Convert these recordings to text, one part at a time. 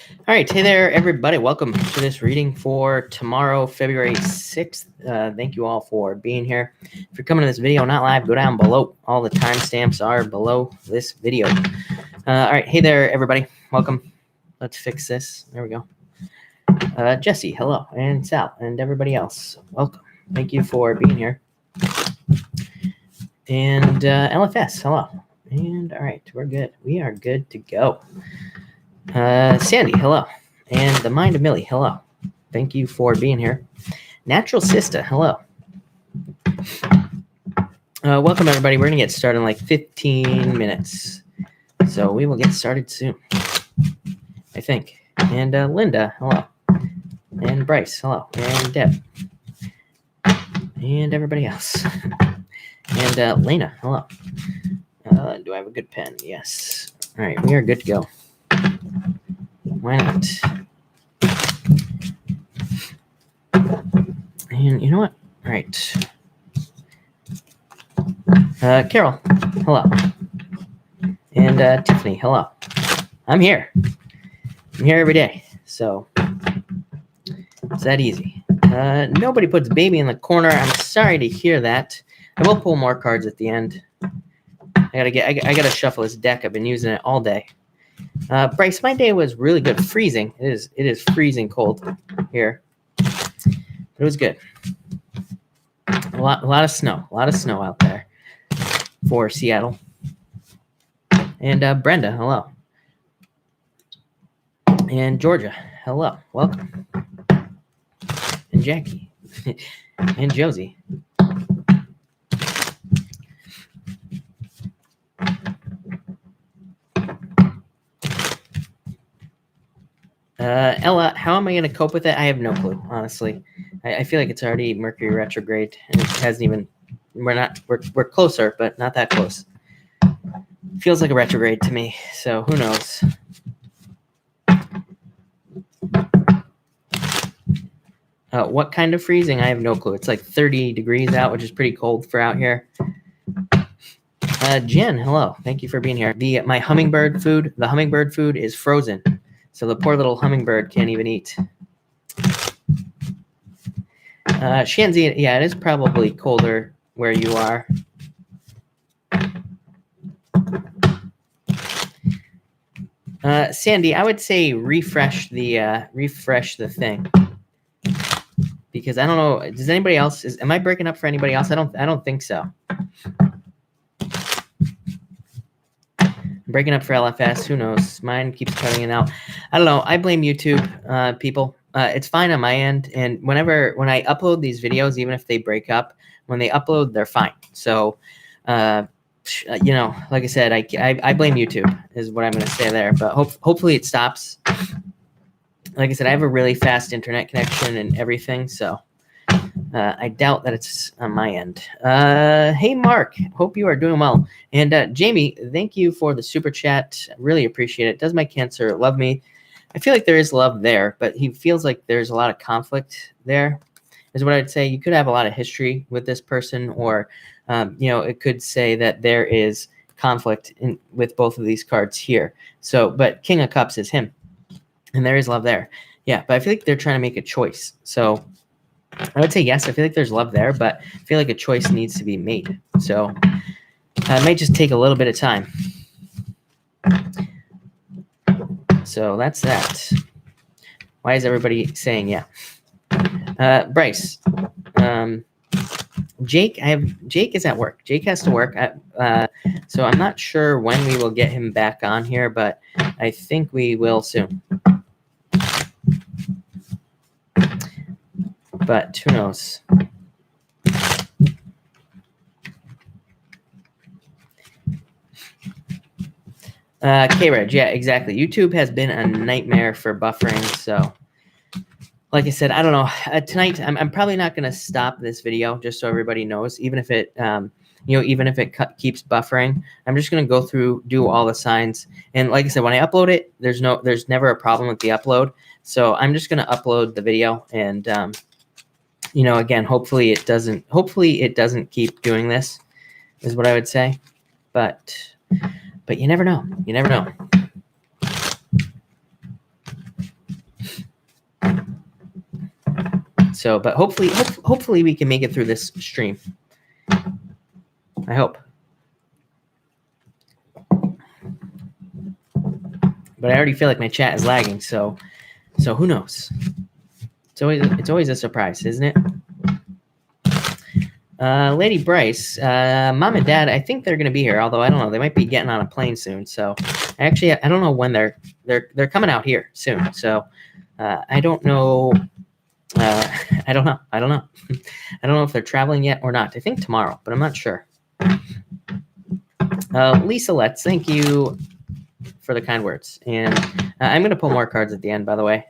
All right, hey there, everybody. Welcome to this reading for tomorrow, February 6th. Thank you all for being here. If you're coming to this video not live, go down below. All the timestamps are below this video. All right, hey there, everybody. Welcome. Let's fix this. There we go. Jesse, hello, and Sal, and everybody else, welcome. Thank you for being here. And LFS, hello. And all right, we're good. We are good to go. Sandy, hello. And the Mind of Millie, hello. Thank you for being here. Natural Sista, hello. Welcome, everybody. We're going to get started in like 15 minutes. So we will get started soon, I think. And Linda, hello. And Bryce, hello. And Deb. And everybody else. And Lena, hello. Do I have a good pen? Yes. All right, we are good to go. Why not? And you know what? All right. Carol, hello. And Tiffany, hello. I'm here. I'm here every day. So it's that easy. Nobody puts baby in the corner. I'm sorry to hear that. I will pull more cards at the end. I gotta shuffle this deck. I've been using it all day. Bryce, my day was really good. Freezing. It is freezing cold here. But it was good. A lot of snow. A lot of snow out there for Seattle. And Brenda, hello. And Georgia, hello. Welcome. And Jackie. And Josie. Ella, how am I going to cope with it? I have no clue, honestly. I feel like it's already Mercury retrograde, and it hasn't even. We're closer, but not that close. Feels like a retrograde to me, so who knows? What kind of freezing? I have no clue. It's like 30 degrees out, which is pretty cold for out here. Jen, hello. Thank you for being here. My hummingbird food. The hummingbird food is frozen. So the poor little hummingbird can't even eat. Shanzi, yeah, it is probably colder where you are. Sandy, I would say refresh the thing. Because I don't know, does anybody else, am I breaking up for anybody else? I don't think so. Breaking up for LFS, who knows? Mine keeps cutting in out. I don't know. I blame YouTube, people. It's fine on my end, and when I upload these videos, even if they break up, when they upload, they're fine. So, you know, like I said, I blame YouTube is what I'm going to say there. But hopefully it stops. Like I said, I have a really fast internet connection and everything, so I doubt that it's on my end. Hey, Mark. Hope you are doing well. And Jamie, thank you for the super chat. I really appreciate it. Does my Cancer love me? I feel like there is love there, but he feels like there's a lot of conflict there, is what I'd say. You could have a lot of history with this person, or, you know, it could say that there is conflict with both of these cards here. So, but King of Cups is him, and there is love there. Yeah, but I feel like they're trying to make a choice. So I would say yes. I feel like there's love there, but I feel like a choice needs to be made. So it might just take a little bit of time. So that's that. Why is everybody saying yeah? Bryce, Jake is at work. Jake has to work. So I'm not sure when we will get him back on here, but I think we will soon. But who knows? K-Reg, yeah, exactly. YouTube has been a nightmare for buffering. So, like I said, I don't know. Tonight, I'm probably not going to stop this video, just so everybody knows. Even if it, you know, even if it keeps buffering, I'm just going to go through, do all the signs. And like I said, when I upload it, there's never a problem with the upload. So I'm just going to upload the video, and you know, again, hopefully it doesn't keep doing this, is what I would say. But you never know. You never know. So, but hopefully we can make it through this stream. I hope. But I already feel like my chat is lagging, so who knows? It's always a surprise, isn't it? Lady Bryce, Mom and Dad, I think they're gonna be here, although I don't know, they might be getting on a plane soon. So I don't know when they're coming out here soon. So I don't know. I don't know. I don't know if they're traveling yet or not. I think tomorrow, but I'm not sure. Lisa Letts, thank you for the kind words. And I'm going to pull more cards at the end, by the way.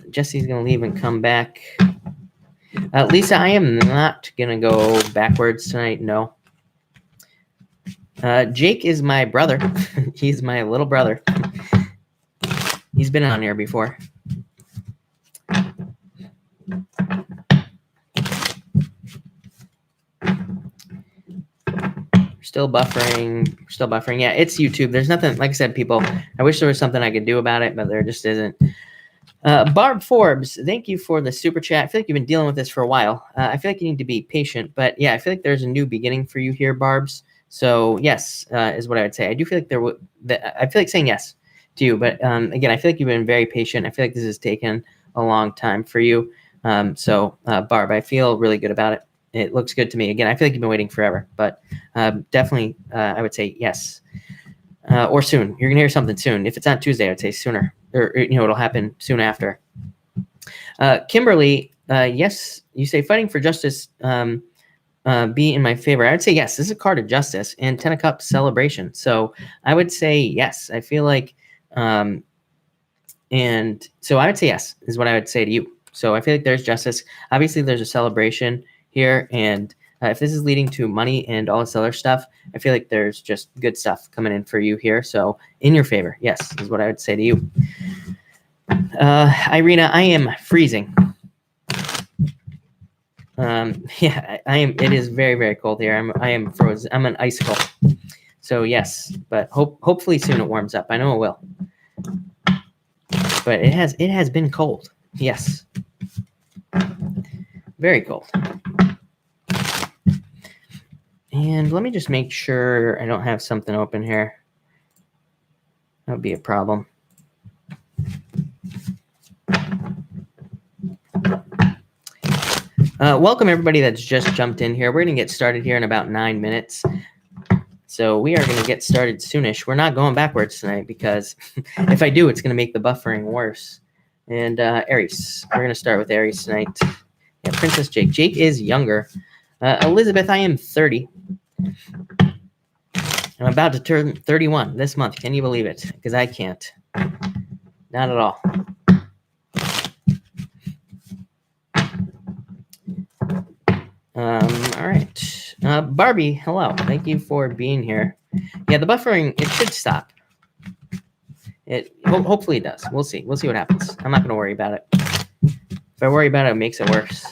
Jesse's going to leave and come back. Lisa, I am not going to go backwards tonight. No. Jake is my brother. He's my little brother. He's been on here before. Still buffering. Yeah, it's YouTube. There's nothing, like I said, people, I wish there was something I could do about it, but there just isn't. Barb Forbes, thank you for the super chat. I feel like you've been dealing with this for a while. I feel like you need to be patient, but yeah, I feel like there's a new beginning for you here, Barbs. So yes, is what I would say. I do feel like I feel like saying yes to you, but again, I feel like you've been very patient. I feel like this has taken a long time for you. So Barb, I feel really good about it. It looks good to me. Again, I feel like you've been waiting forever, but definitely I would say yes. Or soon. You're going to hear something soon. If it's not Tuesday, I would say sooner. Or, it'll happen soon after. Kimberly, yes, you say fighting for justice be in my favor. I would say yes. This is a card of justice and 10 of Cups celebration. So I would say yes. I feel like, and so I would say yes, is what I would say to you. So I feel like there's justice. Obviously, there's a celebration here, and if this is leading to money and all this other stuff, I feel like there's just good stuff coming in for you here. So in your favor, yes, is what I would say to you. Irina, I am freezing. Yeah, I am. It is very, very cold here. I am frozen. I'm an icicle. So yes, but hopefully soon it warms up. I know it will. But it has been cold. Yes. Very cold. And let me just make sure I don't have something open here. That would be a problem. Welcome everybody that's just jumped in here. We're going to get started here in about 9 minutes. So we are going to get started soonish. We're not going backwards tonight because if I do, it's going to make the buffering worse. And Aries, we're going to start with Aries tonight. Yeah, Princess Jake. Jake is younger. Elizabeth, I am 30. I'm about to turn 31 this month. Can you believe it? Because I can't. Not at all. All right. Barbie, hello. Thank you for being here. Yeah, the buffering, it should stop. Hopefully it does. We'll see. We'll see what happens. I'm not going to worry about it. If I worry about it, it makes it worse.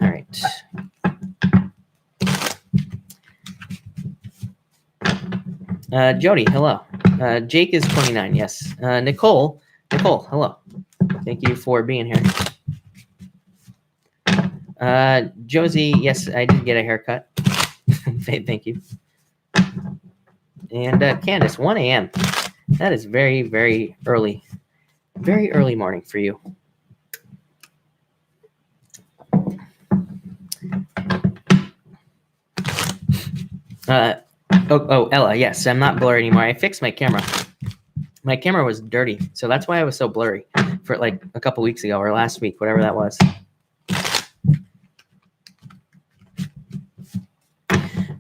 All right. Jody, hello. Jake is 29, yes. Nicole, hello. Thank you for being here. Josie, yes, I did get a haircut. Thank you. And Candace, 1 a.m. That is very, very early. Very early morning for you. Ella, yes, I'm not blurry anymore. I fixed my camera. My camera was dirty, so that's why I was so blurry for like a couple weeks ago or last week, whatever that was.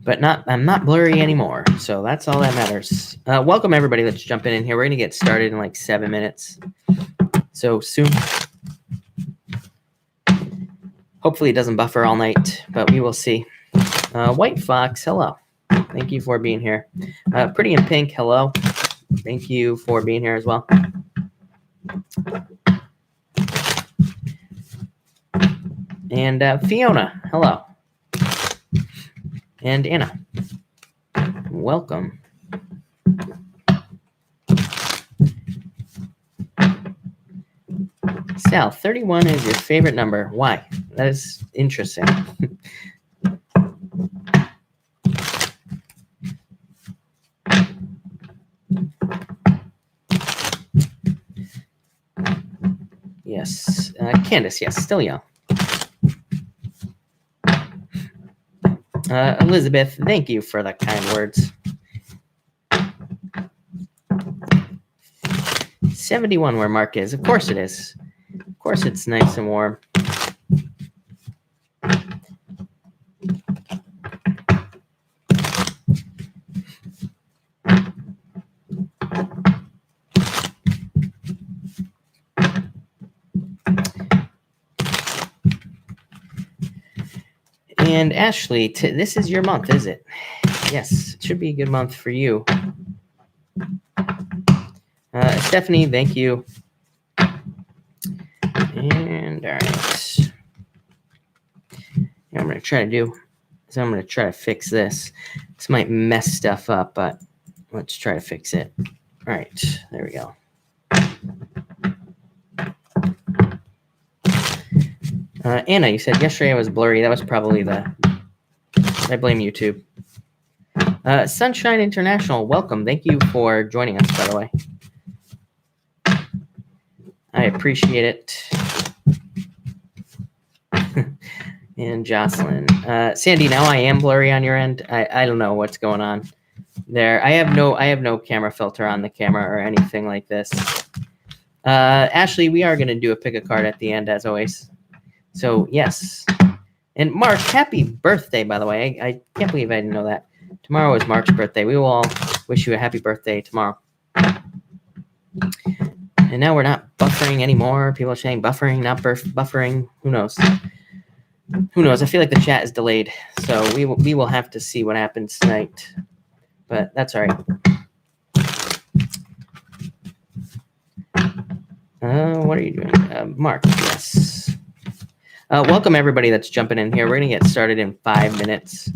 But I'm not blurry anymore, so that's all that matters. Welcome everybody that's jumping in here. We're gonna get started in like 7 minutes. So soon. Hopefully it doesn't buffer all night, but we will see. White Fox, hello. Thank you for being here. Pretty in Pink, hello. Thank you for being here as well. And Fiona, hello. And Anna, welcome. Sal, 31 is your favorite number. Why? That is interesting. Yes. Candace, yes, still young. Elizabeth, thank you for the kind words. 71 where Mark is. Of course it is. Of course it's nice and warm. And Ashley, this is your month, is it? Yes, it should be a good month for you. Stephanie, thank you. And all right. What I'm going to try to do is I'm going to try to fix this. This might mess stuff up, but let's try to fix it. All right, there we go. Anna, you said yesterday I was blurry. That was probably I blame YouTube. Sunshine International, welcome. Thank you for joining us, by the way. I appreciate it. And Jocelyn. Sandy, now I am blurry on your end. I don't know what's going on there. I have no camera filter on the camera or anything like this. Ashley, we are going to do a pick a card at the end, as always. So, yes. And Mark, happy birthday, by the way. I can't believe I didn't know that. Tomorrow is Mark's birthday. We will all wish you a happy birthday tomorrow. And now we're not buffering anymore. People are saying buffering, not buffering. Who knows? Who knows? I feel like the chat is delayed. So we will have to see what happens tonight. But that's all right. What are you doing? Mark, yes. Welcome, everybody that's jumping in here. We're going to get started in 5 minutes,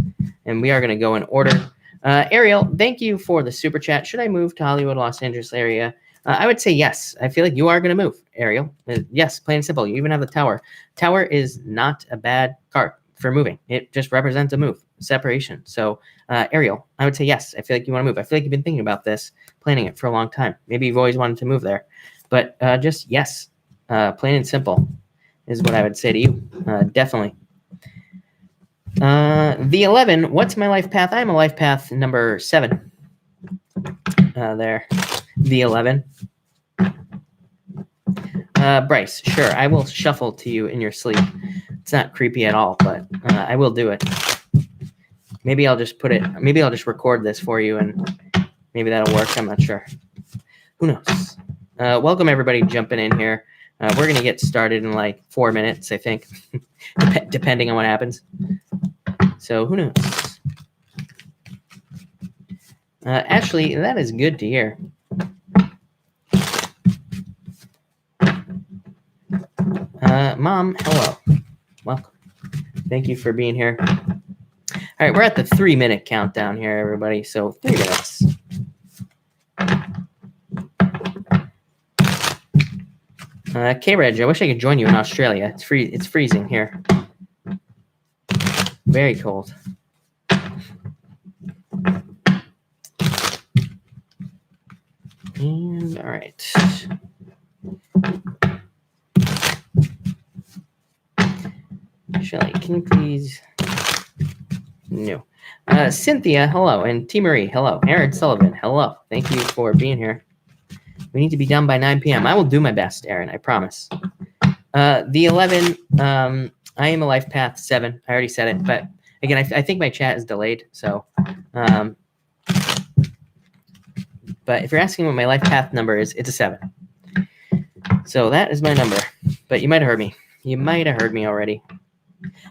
and we are going to go in order. Ariel, thank you for the super chat. Should I move to Hollywood, Los Angeles area? I would say yes. I feel like you are going to move, Ariel. Yes, plain and simple. You even have the tower. Tower is not a bad card for moving. It just represents a move, separation. So, Ariel, I would say yes. I feel like you want to move. I feel like you've been thinking about this, planning it for a long time. Maybe you've always wanted to move there. But just yes, plain and simple is what I would say to you. Definitely. The 11, what's my life path? I'm a life path number 7. There. The 11. Bryce, sure, I will shuffle to you in your sleep. It's not creepy at all, but I will do it. Maybe I'll just maybe I'll just record this for you, and maybe that'll work. I'm not sure. Who knows? Welcome, everybody jumping in here. We're going to get started in like 4 minutes, I think, depending on what happens. So who knows? Ashley, that is good to hear. Mom, hello. Welcome. Thank you for being here. All right, we're at the 3-minute countdown here, everybody. So 3 minutes. K-Reg, I wish I could join you in Australia. It's freezing here. Very cold. And all right. Shelly, can you please? No. Cynthia, hello. And T. Marie, hello. Aaron Sullivan, hello. Thank you for being here. We need to be done by 9 p.m. I will do my best, Aaron. I promise. The 11, I am a life path 7. I already said it, but again, I think my chat is delayed. So, but if you're asking what my life path number is, it's a 7. So that is my number. But you might have heard me. You might have heard me already.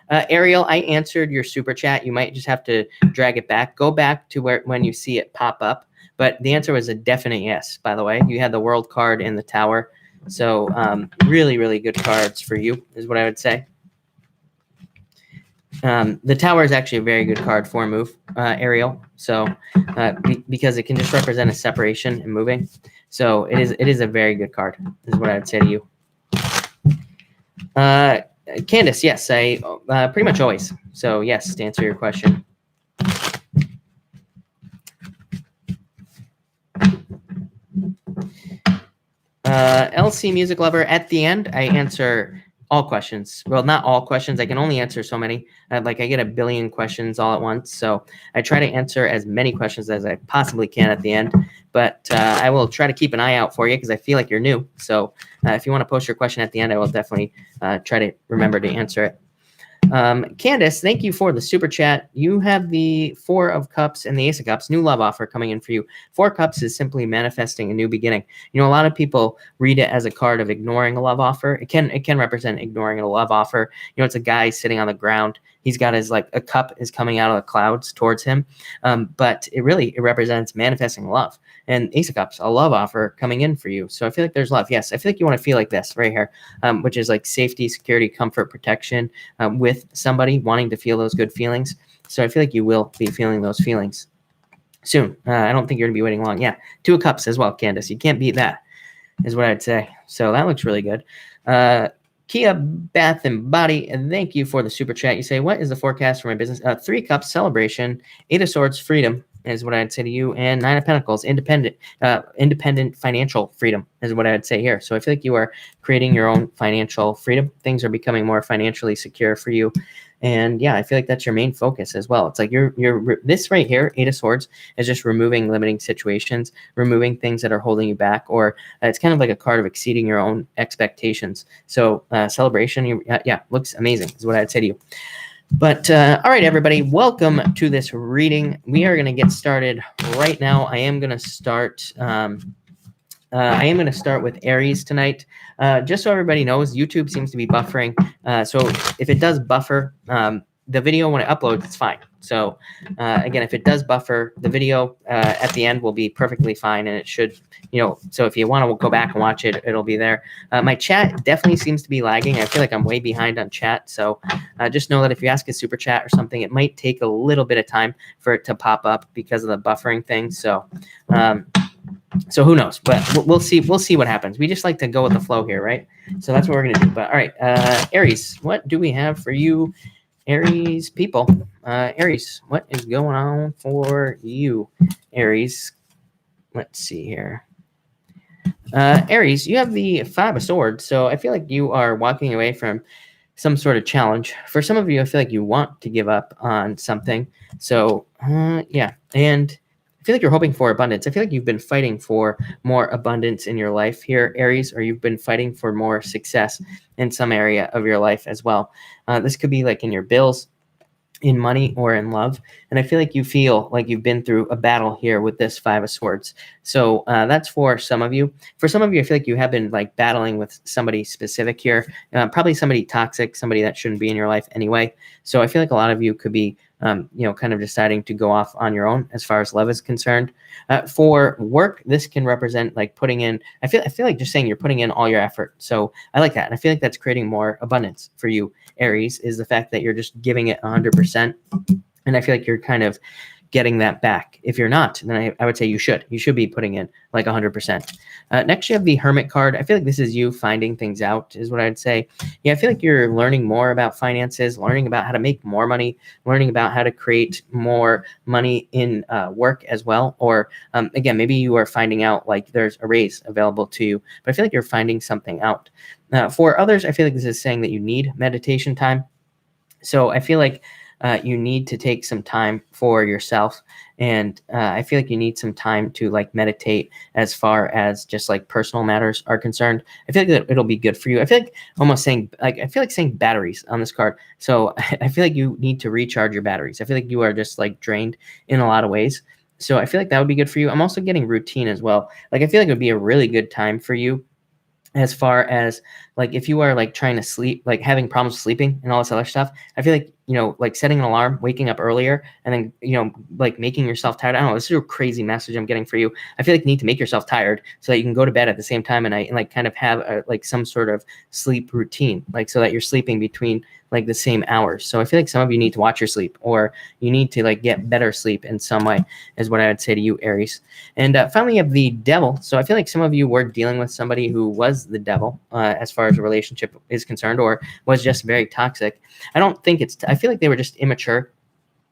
Ariel, I answered your super chat. You might just have to drag it back. Go back to when you see it pop up. But the answer was a definite yes, by the way. You had the world card and the tower. So really, really good cards for you is what I would say. The tower is actually a very good card for a move, Ariel. So because it can just represent a separation and moving. So it is a very good card is what I would say to you. Candace, yes, I pretty much always. So yes, to answer your question. LC Music Lover, at the end, I answer all questions. Well, not all questions. I can only answer so many. Like I get a billion questions all at once. So I try to answer as many questions as I possibly can at the end. But I will try to keep an eye out for you because I feel like you're new. So if you want to post your question at the end, I will definitely try to remember to answer it. Candace, thank you for the super chat. You have the Four of Cups and the Ace of Cups, new love offer coming in for you. Four Cups is simply manifesting a new beginning. You know, a lot of people read it as a card of ignoring a love offer. It can represent ignoring a love offer. You know, it's a guy sitting on the ground. He's got his, like, a cup is coming out of the clouds towards him. But it represents manifesting love. And Ace of Cups, a love offer coming in for you. So I feel like there's love. Yes, I feel like you want to feel like this right here, which is like safety, security, comfort, protection, with somebody, wanting to feel those good feelings. So I feel like you will be feeling those feelings soon. I don't think you're going to be waiting long. Yeah, Two of Cups as well, Candace. You can't beat that, is what I'd say. So that looks really good. Kia Bath and Body, and thank you for the super chat. You say, what is the forecast for my business? Three Cups, celebration. Eight of Swords, freedom, is what I'd say to you. And Nine of Pentacles, independent financial freedom, is what I'd say here. So I feel like you are creating your own financial freedom. Things are becoming more financially secure for you. And yeah, I feel like that's your main focus as well. It's like this right here, Eight of Swords, is just removing limiting situations, removing things that are holding you back, or it's kind of like a card of exceeding your own expectations. So celebration, yeah, looks amazing, is what I'd say to you. But all right, everybody, welcome to this reading. We are going to get started right now. I am going to start with Aries tonight. Just so everybody knows, YouTube seems to be buffering. So if it does buffer, the video when it uploads, it's fine. So again, if it does buffer, the video at the end will be perfectly fine, and it should, so if you want to go back and watch it, it'll be there. My chat definitely seems to be lagging. I feel like I'm way behind on chat. So just know that if you ask a super chat or something, it might take a little bit of time for it to pop up because of the buffering thing. So so who knows? But we'll see. We'll see what happens. We just like to go with the flow here, right? So that's what we're gonna do. But all right, Aries, what do we have for you, Aries people? Aries, what is going on for you, Aries? Let's see here. Aries, you have the Five of Swords, so I feel like you are walking away from some sort of challenge. For some of you, I feel like you want to give up on something. So yeah, and I feel like you're hoping for abundance. I feel like you've been fighting for more abundance in your life here, Aries, or you've been fighting for more success in some area of your life as well. This could be like in your bills, in money, or in love. And I feel like you feel like you've been through a battle here with this Five of Swords. So that's for some of you. For some of you, I feel like you have been like battling with somebody specific here, probably somebody toxic, somebody that shouldn't be in your life anyway. So I feel like a lot of you could be kind of deciding to go off on your own as far as love is concerned. For work, this can represent like putting in, I feel like just saying you're putting in all your effort. So I like that. And I feel like that's creating more abundance for you, Aries, is the fact that you're just giving it 100%. And I feel like you're kind of getting that back. If you're not, then I would say you should be putting in like 100%. Next, you have the Hermit card. I feel like this is you finding things out, is what I'd say. Yeah, I feel like you're learning more about finances, learning about how to make more money, learning about how to create more money in work as well. Or again, maybe you are finding out like there's a raise available to you, but I feel like you're finding something out. For others, I feel like this is saying that you need meditation time. So I feel like you need to take some time for yourself. And I feel like you need some time to like meditate as far as just like personal matters are concerned. I feel like that it'll be good for you. I feel like almost saying like, I feel like saying batteries on this card. So I feel like you need to recharge your batteries. I feel like you are just like drained in a lot of ways. So I feel like that would be good for you. I'm also getting routine as well. Like I feel like it would be a really good time for you as far as like if you are like trying to sleep, like having problems sleeping and all this other stuff. I feel like, like setting an alarm, waking up earlier, and then, like making yourself tired. I don't know. This is a crazy message I'm getting for you. I feel like you need to make yourself tired so that you can go to bed at the same time at night and like kind of have like some sort of sleep routine, like so that you're sleeping between like the same hours. So I feel like some of you need to watch your sleep, or you need to like get better sleep in some way, is what I would say to you, Aries. And finally, you have the Devil. So I feel like some of you were dealing with somebody who was the devil as far far as a relationship is concerned, or was just very toxic. I don't think I feel like they were just immature.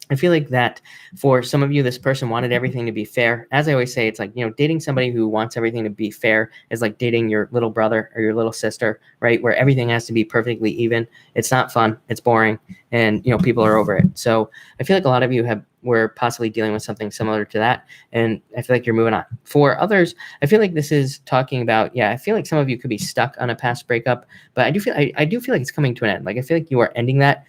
I feel like that for some of you, this person wanted everything to be fair. As I always say, it's like, dating somebody who wants everything to be fair is like dating your little brother or your little sister, right? Where everything has to be perfectly even. It's not fun. It's boring. And, people are over it. So I feel like a lot of you were possibly dealing with something similar to that. And I feel like you're moving on. For others, I feel like this is talking about, I feel like some of you could be stuck on a past breakup, but I do feel like it's coming to an end. Like, I feel like you are ending that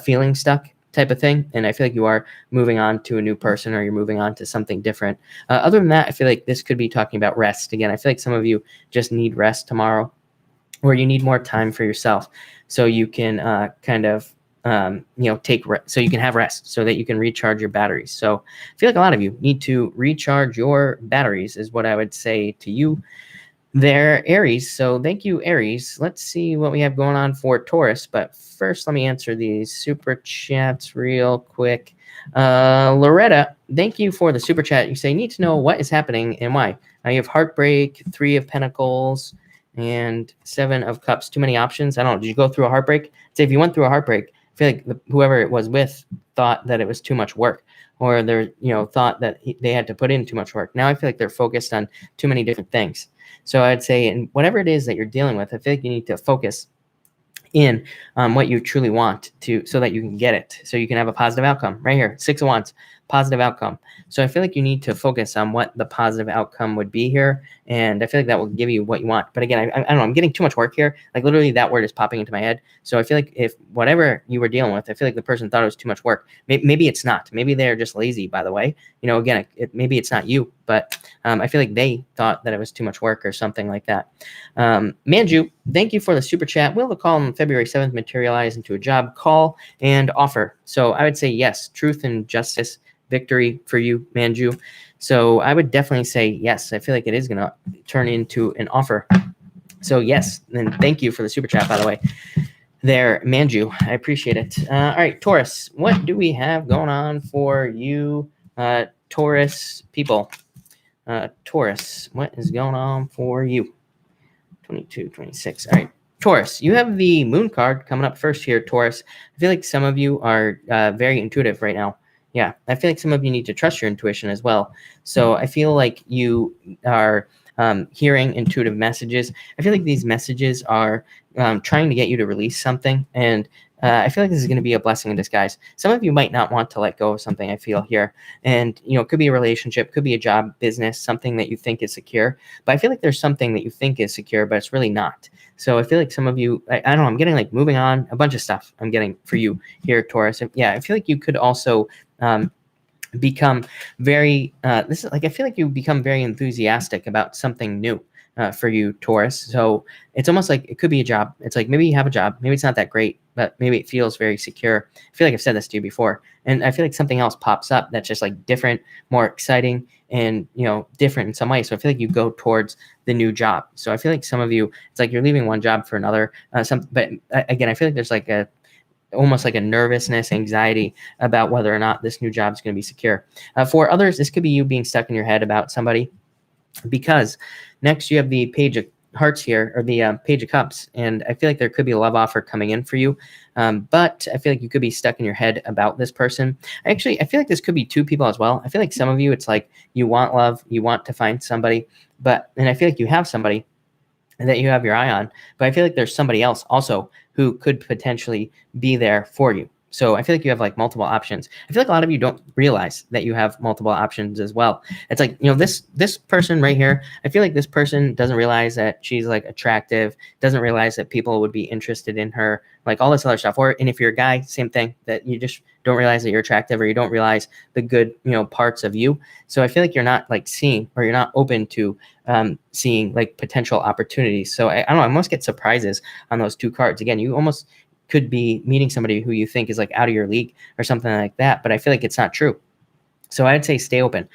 feeling stuck type of thing. And I feel like you are moving on to a new person, or you're moving on to something different. Other than that, I feel like this could be talking about rest. Again, I feel like some of you just need rest tomorrow, or you need more time for yourself so you can so you can have rest so that you can recharge your batteries. So I feel like a lot of you need to recharge your batteries is what I would say to you there, Aries. So thank you, Aries. Let's see what we have going on for Taurus. But first, let me answer these super chats real quick. Loretta, thank you for the super chat. You say, need to know what is happening and why. You have heartbreak, 3 of Pentacles, and 7 of Cups. Too many options. I don't know. Did you go through a heartbreak? Say if you went through a heartbreak, I feel like whoever it was with thought that it was too much work, or they're, thought that they had to put in too much work. Now I feel like they're focused on too many different things. So I'd say, in whatever it is that you're dealing with, I feel like you need to focus in what you truly want to, so that you can get it, so you can have a positive outcome. Right here, 6 of Wands, positive outcome. So I feel like you need to focus on what the positive outcome would be here, and I feel like that will give you what you want. But again, I don't know, I'm getting too much work here. Like, literally that word is popping into my head. So I feel like if whatever you were dealing with, I feel like the person thought it was too much work. Maybe it's not. Maybe they're just lazy, by the way. Again, maybe it's not you, but I feel like they thought that it was too much work or something like that. Manju, thank you for the super chat. Will the call on February 7th materialize into a job call and offer? So I would say yes, truth and justice, victory for you, Manju. So I would definitely say yes. I feel like it is going to turn into an offer. So yes, and thank you for the super chat, by the way. There, Manju, I appreciate it. All right, Taurus, what do we have going on for you, Taurus people? Taurus, what is going on for you? 22, 26. All right, Taurus, you have the moon card coming up first here, Taurus. I feel like some of you are very intuitive right now. Yeah, I feel like some of you need to trust your intuition as well. So I feel like you are hearing intuitive messages. I feel like these messages are trying to get you to release something, and I feel like this is going to be a blessing in disguise. Some of you might not want to let go of something, I feel here. And, it could be a relationship, could be a job, business, something that you think is secure. But I feel like there's something that you think is secure, but it's really not. So I feel like some of you, I don't know, I'm getting like moving on, a bunch of stuff I'm getting for you here, Taurus. Yeah, I feel like you could also become very, I feel like you become very enthusiastic about something new. For you, Taurus. So it's almost like it could be a job. It's like maybe you have a job. Maybe it's not that great, but maybe it feels very secure. I feel like I've said this to you before. And I feel like something else pops up that's just like different, more exciting, and, different in some way. So I feel like you go towards the new job. So I feel like some of you, it's like you're leaving one job for another. But again, I feel like there's like almost like a nervousness, anxiety about whether or not this new job is going to be secure. For others, this could be you being stuck in your head about somebody, because next you have the Page of Hearts here, or the Page of Cups, and I feel like there could be a love offer coming in for you, but I feel like you could be stuck in your head about this person. Actually, I feel like this could be 2 people as well. I feel like some of you, it's like you want love, you want to find somebody, and I feel like you have somebody that you have your eye on, but I feel like there's somebody else also who could potentially be there for you. So I feel like you have like multiple options. I feel like a lot of you don't realize that you have multiple options as well. It's like, this person right here, I feel like this person doesn't realize that she's like attractive, doesn't realize that people would be interested in her, like all this other stuff. And if you're a guy, same thing, that you just don't realize that you're attractive, or you don't realize the good, parts of you. So I feel like you're not like seeing, or you're not open to seeing like potential opportunities. So I don't know, I almost get surprises on those 2 cards. Again, you almost could be meeting somebody who you think is like out of your league or something like that, but I feel like it's not true. So I'd say stay open.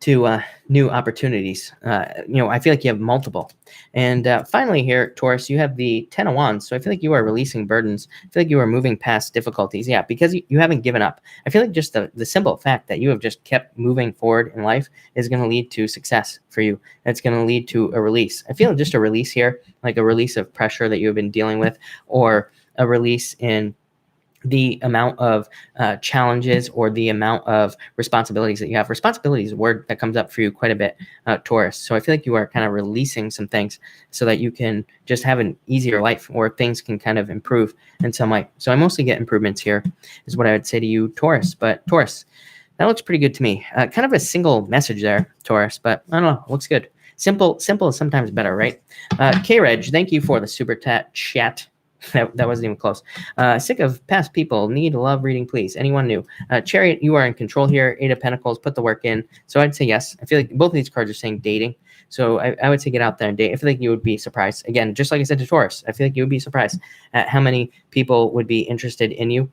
to new opportunities. I feel like you have multiple. And finally here, Taurus, you have the 10 of Wands. So I feel like you are releasing burdens. I feel like you are moving past difficulties. Yeah, because you haven't given up. I feel like just the simple fact that you have just kept moving forward in life is going to lead to success for you. It's going to lead to a release. I feel just a release here, like a release of pressure that you have been dealing with, or a release in the amount of challenges or the amount of responsibilities that you have. Responsibility is a word that comes up for you quite a bit, Taurus. So I feel like you are kind of releasing some things so that you can just have an easier life, or things can kind of improve in some way. So I mostly get improvements here is what I would say to you, Taurus. But Taurus, that looks pretty good to me. Kind of a single message there, Taurus, but I don't know, looks good. Simple is sometimes better, right? K-Reg, thank you for the super chat. That wasn't even close. Sick of past people. Need love reading, please. Anyone new? Chariot, you are in control here. 8 of Pentacles, put the work in. So I'd say yes. I feel like both of these cards are saying dating. So I would say get out there and date. I feel like you would be surprised. Again, just like I said to Taurus, I feel like you would be surprised at how many people would be interested in you.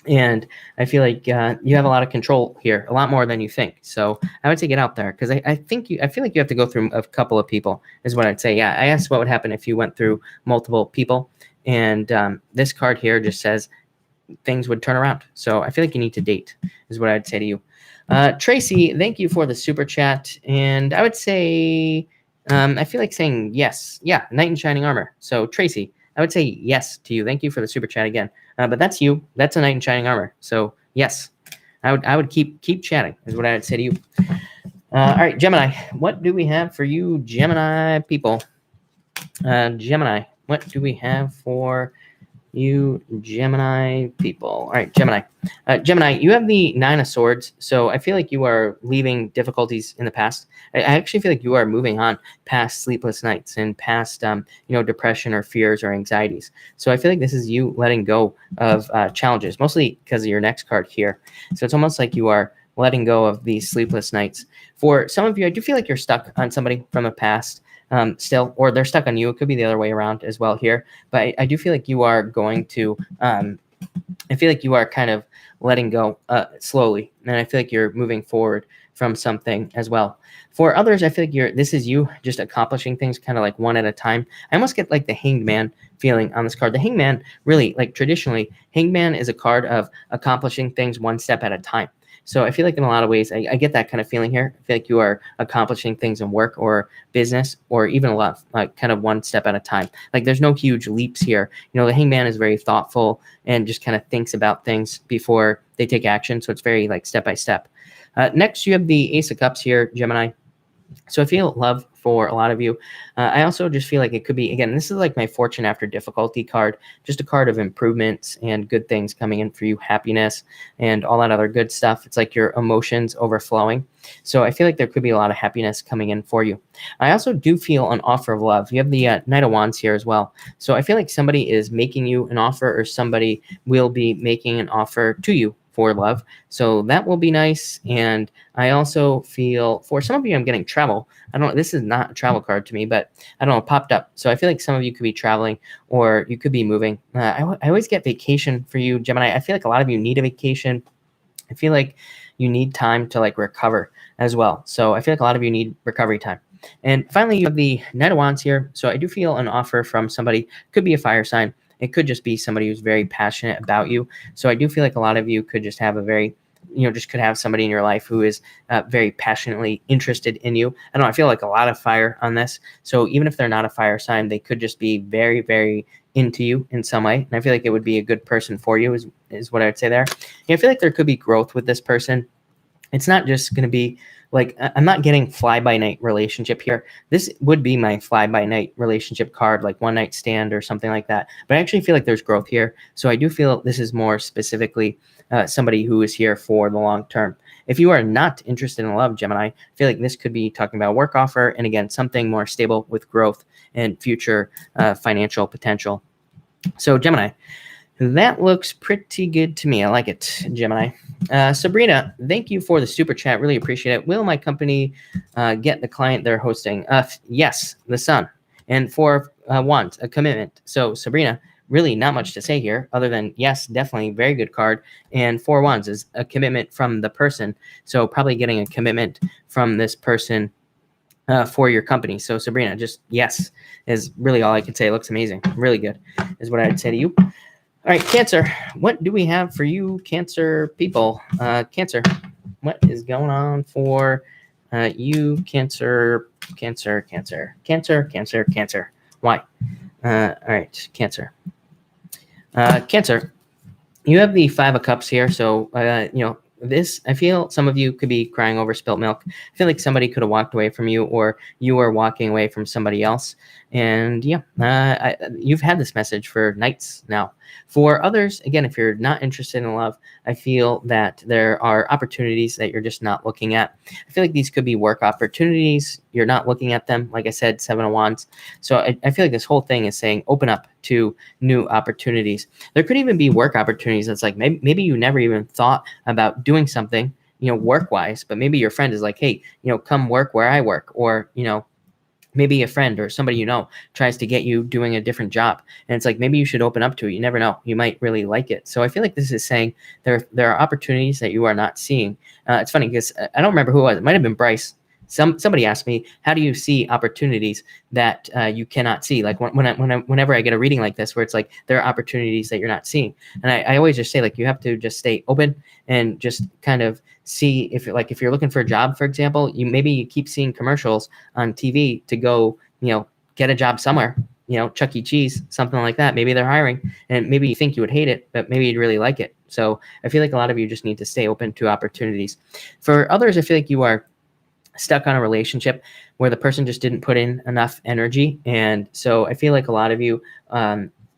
And I feel like you have a lot of control here, a lot more than you think. So I would say get out there, because I feel like you have to go through a couple of people is what I'd say. Yeah, I asked what would happen if you went through multiple people. And this card here just says things would turn around. So I feel like you need to date is what I'd say to you. Tracy, thank you for the super chat. And I would say, I feel like saying yes. Yeah, Knight in Shining Armor. So Tracy, I would say yes to you. Thank you for the super chat again. But that's you. That's a Knight in Shining Armor. So yes, I would keep chatting is what I would say to you. All right, Gemini, what do we have for you, Gemini people? Gemini, what do we have for you, Gemini people? All right, Gemini. Gemini, you have the 9 of Swords. So I feel like you are leaving difficulties in the past. I actually feel like you are moving on past sleepless nights and past, depression or fears or anxieties. So I feel like this is you letting go of challenges, mostly because of your next card here. So it's almost like you are letting go of these sleepless nights. For some of you, I do feel like you're stuck on somebody from a past still, or they're stuck on you. It could be the other way around as well here. But I do feel like you are going to, I feel like you are kind of letting go slowly. And I feel like you're moving forward from something as well. For others, I feel like this is you just accomplishing things kind of like one at a time. I almost get like the Hanged Man feeling on this card. The Hanged Man, really, like traditionally, Hanged Man is a card of accomplishing things one step at a time. So I feel like in a lot of ways, I get that kind of feeling here. I feel like you are accomplishing things in work or business, or even a lot, like kind of one step at a time. Like there's no huge leaps here. The Hanged Man is very thoughtful and just kind of thinks about things before they take action. So it's very like step by step. Next, you have the Ace of Cups here, Gemini. So I feel love for a lot of you. I also just feel like it could be, again, this is like my fortune after difficulty card, just a card of improvements and good things coming in for you, happiness and all that other good stuff. It's like your emotions overflowing. So I feel like there could be a lot of happiness coming in for you. I also do feel an offer of love. You have the Knight of Wands here as well. So I feel like somebody is making you an offer, or somebody will be making an offer to you for love. So that will be nice. And I also feel for some of you, I'm getting travel. I don't know, this is not a travel card to me, but I don't know, it popped up. So I feel like some of you could be traveling, or you could be moving. I always get vacation for you, Gemini. I feel like a lot of you need a vacation. I feel like you need time to like recover as well. So I feel like a lot of you need recovery time. And finally, you have the Knight of Wands here. So I do feel an offer from somebody, could be a fire sign. It could just be somebody who's very passionate about you. So I do feel like a lot of you could just have a very, just could have somebody in your life who is very passionately interested in you. I don't know, I feel like a lot of fire on this. So even if they're not a fire sign, they could just be very, very into you in some way. And I feel like it would be a good person for you is what I would say there. And I feel like there could be growth with this person. It's not just going to be like, I'm not getting fly-by-night relationship here. This would be my fly-by-night relationship card, like one night stand or something like that. But I actually feel like there's growth here. So I do feel this is more specifically somebody who is here for the long term. If you are not interested in love, Gemini, I feel like this could be talking about a work offer. And again, something more stable with growth and future financial potential. So Gemini, that looks pretty good to me. I like it, Gemini. Sabrina, thank you for the super chat. Really appreciate it. Will my company get the client they're hosting? Yes, the Sun. And for Wands, a commitment. So Sabrina, really not much to say here other than, yes, definitely very good card. And 4 Wands is a commitment from the person. So probably getting a commitment from this person for your company. So Sabrina, just yes is really all I can say. It looks amazing. Really good is what I'd say to you. All right, Cancer, what do we have for you, Cancer people? Cancer, what is going on for you, Cancer? Why? All right, Cancer. Cancer, you have the 5 of Cups here. So, this, I feel some of you could be crying over spilt milk. I feel like somebody could have walked away from you, or you are walking away from somebody else. And yeah, you've had this message for nights now. For others, again, if you're not interested in love, I feel that there are opportunities that you're just not looking at. I feel like these could be work opportunities. You're not looking at them. Like I said, 7 of Wands. So I feel like this whole thing is saying open up to new opportunities. There could even be work opportunities that's like maybe you never even thought about doing something, work-wise, but maybe your friend is like, hey, come work where I work, or, maybe a friend or somebody tries to get you doing a different job, and it's like maybe you should open up to it. You never know, you might really like it. So I feel like this is saying there are opportunities that you are not seeing. It's funny because I don't remember who it was. It might have been Bryce. Somebody asked me, how do you see opportunities that you cannot see? Like whenever I get a reading like this, where it's like there are opportunities that you're not seeing, and I always just say, like, you have to just stay open and just kind of see if you're looking for a job, for example, you keep seeing commercials on TV to go, get a job somewhere, Chuck E. Cheese, something like that. Maybe they're hiring, and maybe you think you would hate it, but maybe you'd really like it. So I feel like a lot of you just need to stay open to opportunities. For others, I feel like you are stuck on a relationship where the person just didn't put in enough energy. And so I feel like a lot of you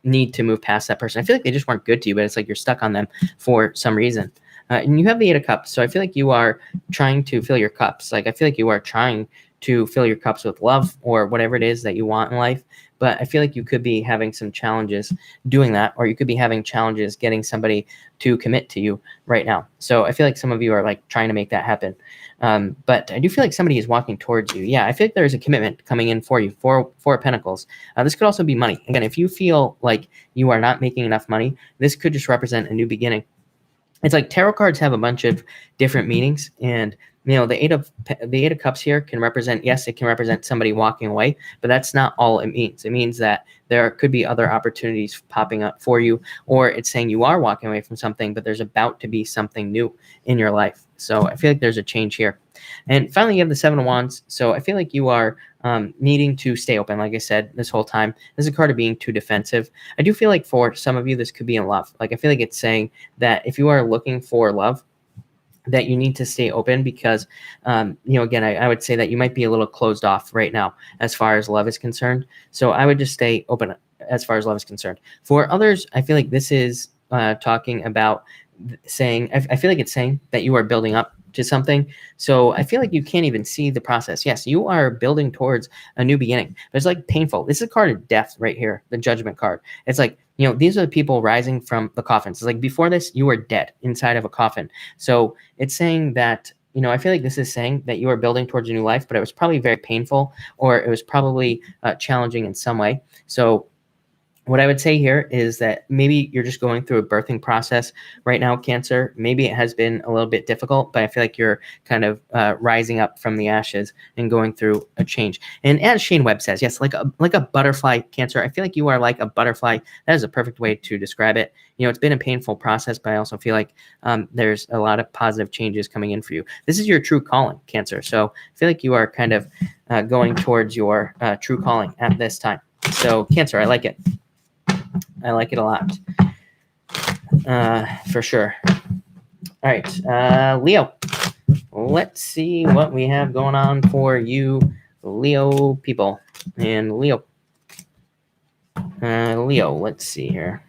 need to move past that person. I feel like they just weren't good to you, but it's like you're stuck on them for some reason. And you have the 8 of Cups. So I feel like you are trying to fill your cups. Like I feel like you are trying to fill your cups with love or whatever it is that you want in life. But I feel like you could be having some challenges doing that, or you could be having challenges getting somebody to commit to you right now. So I feel like some of you are like trying to make that happen. But I do feel like somebody is walking towards you. Yeah, I feel like there's a commitment coming in for you. 4 of Pentacles. This could also be money. Again, if you feel like you are not making enough money, this could just represent a new beginning. It's like tarot cards have a bunch of different meanings, and the 8 of Cups here can represent, yes, it can represent somebody walking away, but that's not all it means. It means that there could be other opportunities popping up for you, or it's saying you are walking away from something, but there's about to be something new in your life. So I feel like there's a change here. And finally, you have the 7 of Wands. So I feel like you are needing to stay open. Like I said, this whole time, this is a card of being too defensive. I do feel like for some of you, this could be in love. Like I feel like it's saying that if you are looking for love, that you need to stay open because, again, I would say that you might be a little closed off right now as far as love is concerned. So I would just stay open as far as love is concerned. For others, I feel like this is talking about saying, I feel like it's saying that you are building up to something. So I feel like you can't even see the process. Yes, you are building towards a new beginning, but it's like painful. This is a card of death right here, the Judgment card. It's like, these are the people rising from the coffins. It's like before this, you were dead inside of a coffin. So it's saying that, I feel like this is saying that you are building towards a new life, but it was probably very painful, or it was probably challenging in some way. So what I would say here is that maybe you're just going through a birthing process right now, Cancer. Maybe it has been a little bit difficult, but I feel like you're kind of rising up from the ashes and going through a change. And as Shane Webb says, yes, like a butterfly, Cancer. I feel like you are like a butterfly. That is a perfect way to describe it. It's been a painful process, but I also feel like there's a lot of positive changes coming in for you. This is your true calling, Cancer. So I feel like you are kind of going towards your true calling at this time. So Cancer, I like it. I like it a lot, for sure. All right, Leo, let's see what we have going on for you, Leo people. And Leo, let's see here.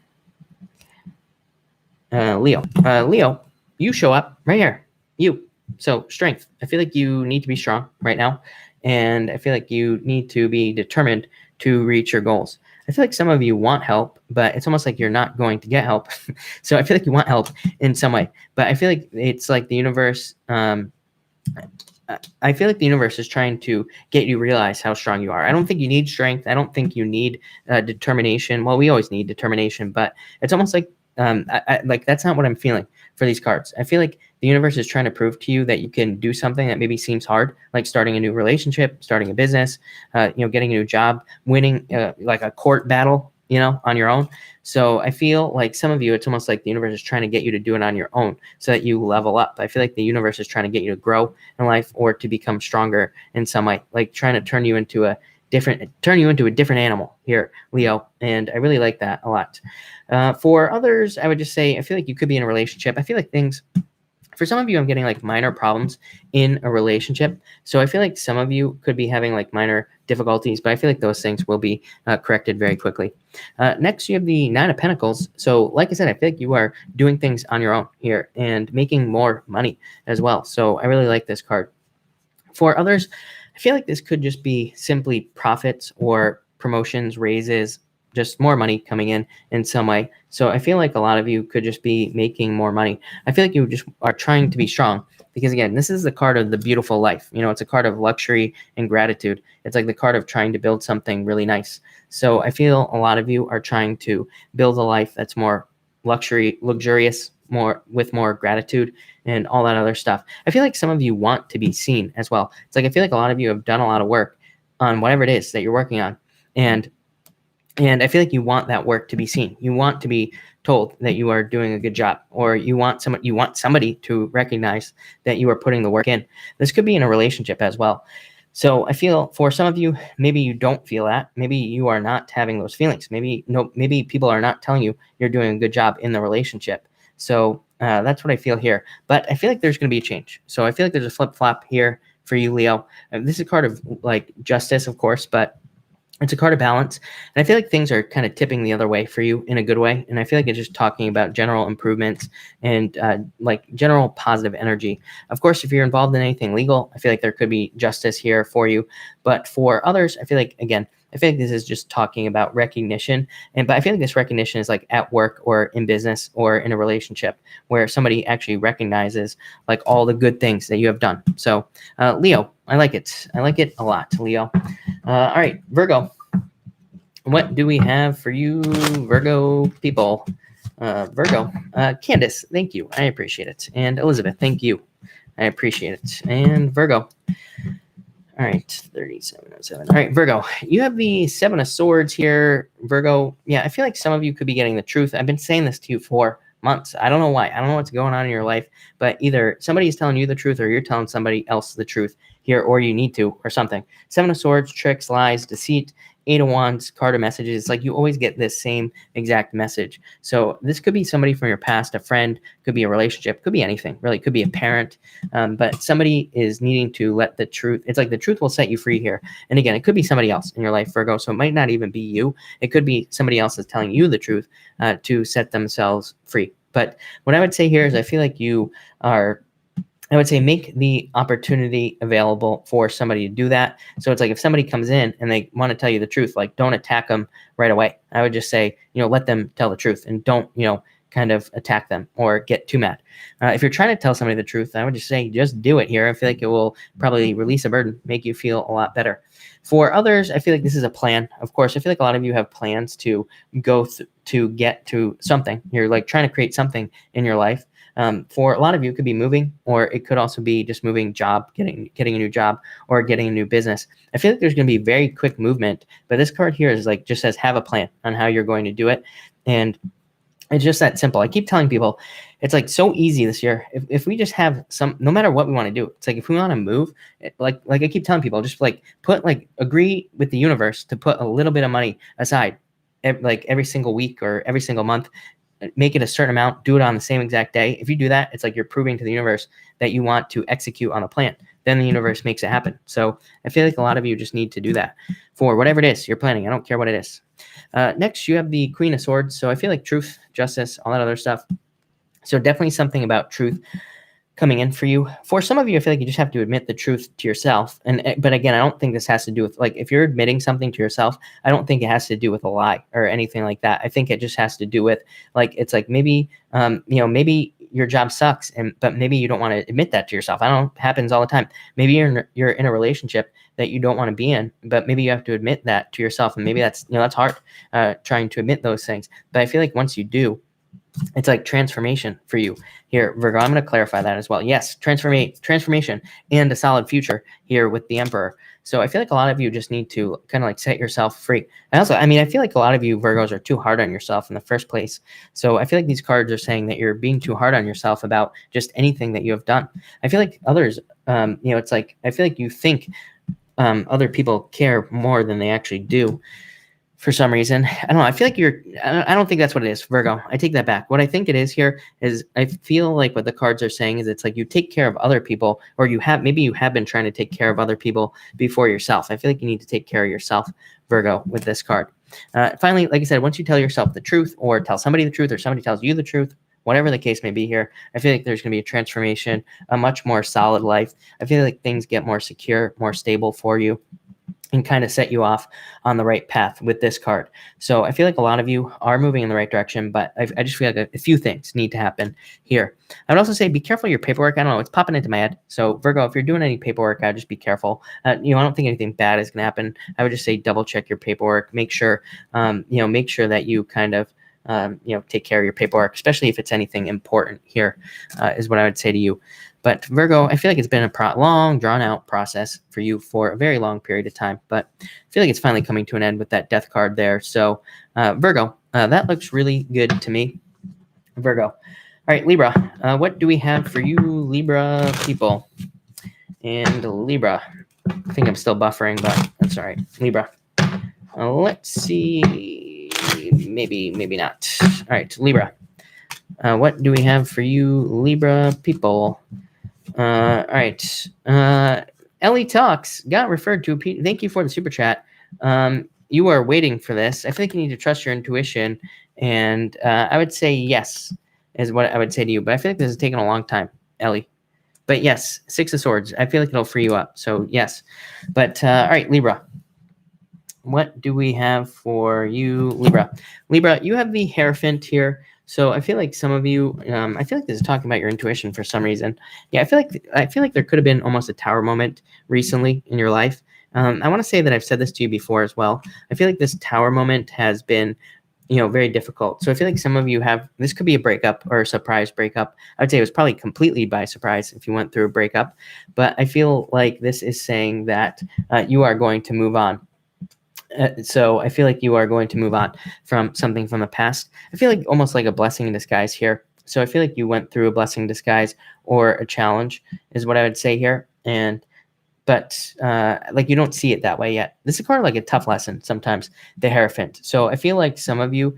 Leo, you show up right here. You. So strength. I feel like you need to be strong right now, and I feel like you need to be determined to reach your goals. I feel like some of you want help, but it's almost like you're not going to get help. So I feel like you want help in some way, but I feel like it's like the universe I feel like the universe is trying to get you to realize how strong you are. I don't think you need strength. I don't think you need determination. Well, we always need determination, but it's almost like like that's not what I'm feeling for these cards. I feel like the universe is trying to prove to you that you can do something that maybe seems hard, like starting a new relationship, starting a business, getting a new job, winning like a court battle, on your own. So I feel like some of you, it's almost like the universe is trying to get you to do it on your own so that you level up. I feel like the universe is trying to get you to grow in life or to become stronger in some way, like trying to turn you into a different animal here, Leo. And I really like that a lot. For others, I would just say, I feel like you could be in a relationship. I feel like for some of you, I'm getting like minor problems in a relationship. So I feel like some of you could be having like minor difficulties, but I feel like those things will be corrected very quickly. Next, you have the Nine of Pentacles. So like I said, I feel like you are doing things on your own here and making more money as well. So I really like this card. For others, I feel like this could just be simply profits or promotions, raises, just more money coming in some way. So I feel like a lot of you could just be making more money. I feel like you just are trying to be strong because, again, this is the card of the beautiful life. It's a card of luxury and gratitude. It's like the card of trying to build something really nice. So I feel a lot of you are trying to build a life that's more luxurious, with more gratitude and all that other stuff. I feel like some of you want to be seen as well. It's like I feel like a lot of you have done a lot of work on whatever it is that you're working on. And I feel like you want that work to be seen. You want to be told that you are doing a good job, or you want somebody to recognize that you are putting the work in. This could be in a relationship as well. So I feel for some of you, maybe you don't feel that. Maybe you are not having those feelings. Maybe people are not telling you you're doing a good job in the relationship. So that's what I feel here. But I feel like there's going to be a change. So I feel like there's a flip-flop here for you, Leo. This is a card of like justice, of course, but it's a card of balance. And I feel like things are kind of tipping the other way for you in a good way. And I feel like it's just talking about general improvements and like general positive energy. Of course, if you're involved in anything legal, I feel like there could be justice here for you. But for others, I feel like, again, this is just talking about recognition. But I feel like this recognition is like at work or in business or in a relationship where somebody actually recognizes like all the good things that you have done. So Leo, I like it. I like it a lot, Leo. All right, Virgo. What do we have for you, Virgo people? Virgo. Candace, thank you. I appreciate it. And Elizabeth, thank you. I appreciate it. And Virgo. All right, 3707. All right, Virgo, you have the Seven of Swords here. Virgo, yeah, I feel like some of you could be getting the truth. I've been saying this to you for months. I don't know why. I don't know what's going on in your life, but either somebody's telling you the truth or you're telling somebody else the truth here, or you need to, or something. Seven of Swords, tricks, lies, deceit. Eight of Wands, card of messages. It's like you always get this same exact message. So this could be somebody from your past, a friend, could be a relationship, could be anything, really. Could be a parent, but somebody is needing to let the truth. It's like the truth will set you free here. And again, it could be somebody else in your life, Virgo. So it might not even be you. It could be somebody else that's telling you the truth to set themselves free. But what I would say here is I feel like you are, I would say make the opportunity available for somebody to do that. So it's like if somebody comes in and they want to tell you the truth, like don't attack them right away. I would just say, let them tell the truth and don't, kind of attack them or get too mad. If you're trying to tell somebody the truth, I would just say, just do it here. I feel like it will probably release a burden, make you feel a lot better. For others, I feel like this is a plan. Of course, I feel like a lot of you have plans to go to get to something. You're like trying to create something in your life. For a lot of you, it could be moving, or it could also be just moving job, getting a new job, or getting a new business. I feel like there's going to be very quick movement, but this card here is like just says have a plan on how you're going to do it, and it's just that simple. I keep telling people, it's like so easy this year. If we just have no matter what we want to do, it's like if we want to move, like I keep telling people, just like agree with the universe to put a little bit of money aside, like every single week or every single month. Make it a certain amount, do it on the same exact day. If you do that, it's like you're proving to the universe that you want to execute on a plan. Then the universe makes it happen. So I feel like a lot of you just need to do that for whatever it is you're planning. I don't care what it is. Next, you have the Queen of Swords. So I feel like truth, justice, all that other stuff. So definitely something about truth coming in for you. For some of you, I feel like you just have to admit the truth to yourself. But again, I don't think this has to do with, like, if you're admitting something to yourself, I don't think it has to do with a lie or anything like that. I think it just has to do with, like, it's like maybe, maybe your job sucks, but maybe you don't want to admit that to yourself. I don't know, it happens all the time. Maybe you're in a relationship that you don't want to be in, but maybe you have to admit that to yourself, and maybe that's that's hard, trying to admit those things. But I feel like once you do, it's like transformation for you here, Virgo. I'm going to clarify that as well. Yes, transformation and a solid future here with the Emperor. So I feel like a lot of you just need to kind of like set yourself free. And also, I mean, I feel like a lot of you Virgos are too hard on yourself in the first place. So I feel like these cards are saying that you're being too hard on yourself about just anything that you have done. I feel like others, it's like, I feel like you think other people care more than they actually do. For some reason, I don't know. I feel like I don't think that's what it is, Virgo. I take that back. What I think it is here is I feel like what the cards are saying is it's like you take care of other people, or maybe you have been trying to take care of other people before yourself. I feel like you need to take care of yourself, Virgo, with this card. Finally, like I said, once you tell yourself the truth, or tell somebody the truth, or somebody tells you the truth, whatever the case may be here, I feel like there's going to be a transformation, a much more solid life. I feel like things get more secure, more stable for you, and kind of set you off on the right path with this card. So I feel like a lot of you are moving in the right direction, but I just feel like a few things need to happen here. I would also say be careful of your paperwork. I don't know, it's popping into my head. So Virgo, if you're doing any paperwork, I'd just be careful. I don't think anything bad is going to happen. I would just say double check your paperwork. Make sure, make sure that you kind of, take care of your paperwork, especially if it's anything important here, is what I would say to you. But Virgo, I feel like it's been a long, drawn-out process for you for a very long period of time. But I feel like it's finally coming to an end with that death card there. So Virgo, that looks really good to me. Virgo. All right, Libra. What do we have for you, Libra people? And Libra. I think I'm still buffering, but that's all right. Libra. Let's see. Maybe not. All right, Libra. What do we have for you, Libra people? All right. Ellie Talks got referred to. Thank you for the super chat. You are waiting for this. I think you need to trust your intuition. And I would say yes, is what I would say to you. But I feel like this has taken a long time, Ellie. But yes, Six of Swords. I feel like it'll free you up. So yes. But all right, Libra. What do we have for you, Libra? Libra, you have the Hierophant here. So I feel like some of you, I feel like this is talking about your intuition for some reason. Yeah, I feel like there could have been almost a tower moment recently in your life. I want to say that I've said this to you before as well. I feel like this tower moment has been, very difficult. So I feel like some of you this could be a breakup or a surprise breakup. I would say it was probably completely by surprise if you went through a breakup. But I feel like this is saying that you are going to move on. So I feel like you are going to move on from something from the past. I feel like almost like a blessing in disguise here. So I feel like you went through a blessing in disguise or a challenge is what I would say here. But like you don't see it that way yet. This is kind of like a tough lesson sometimes, the Hierophant. So I feel like some of you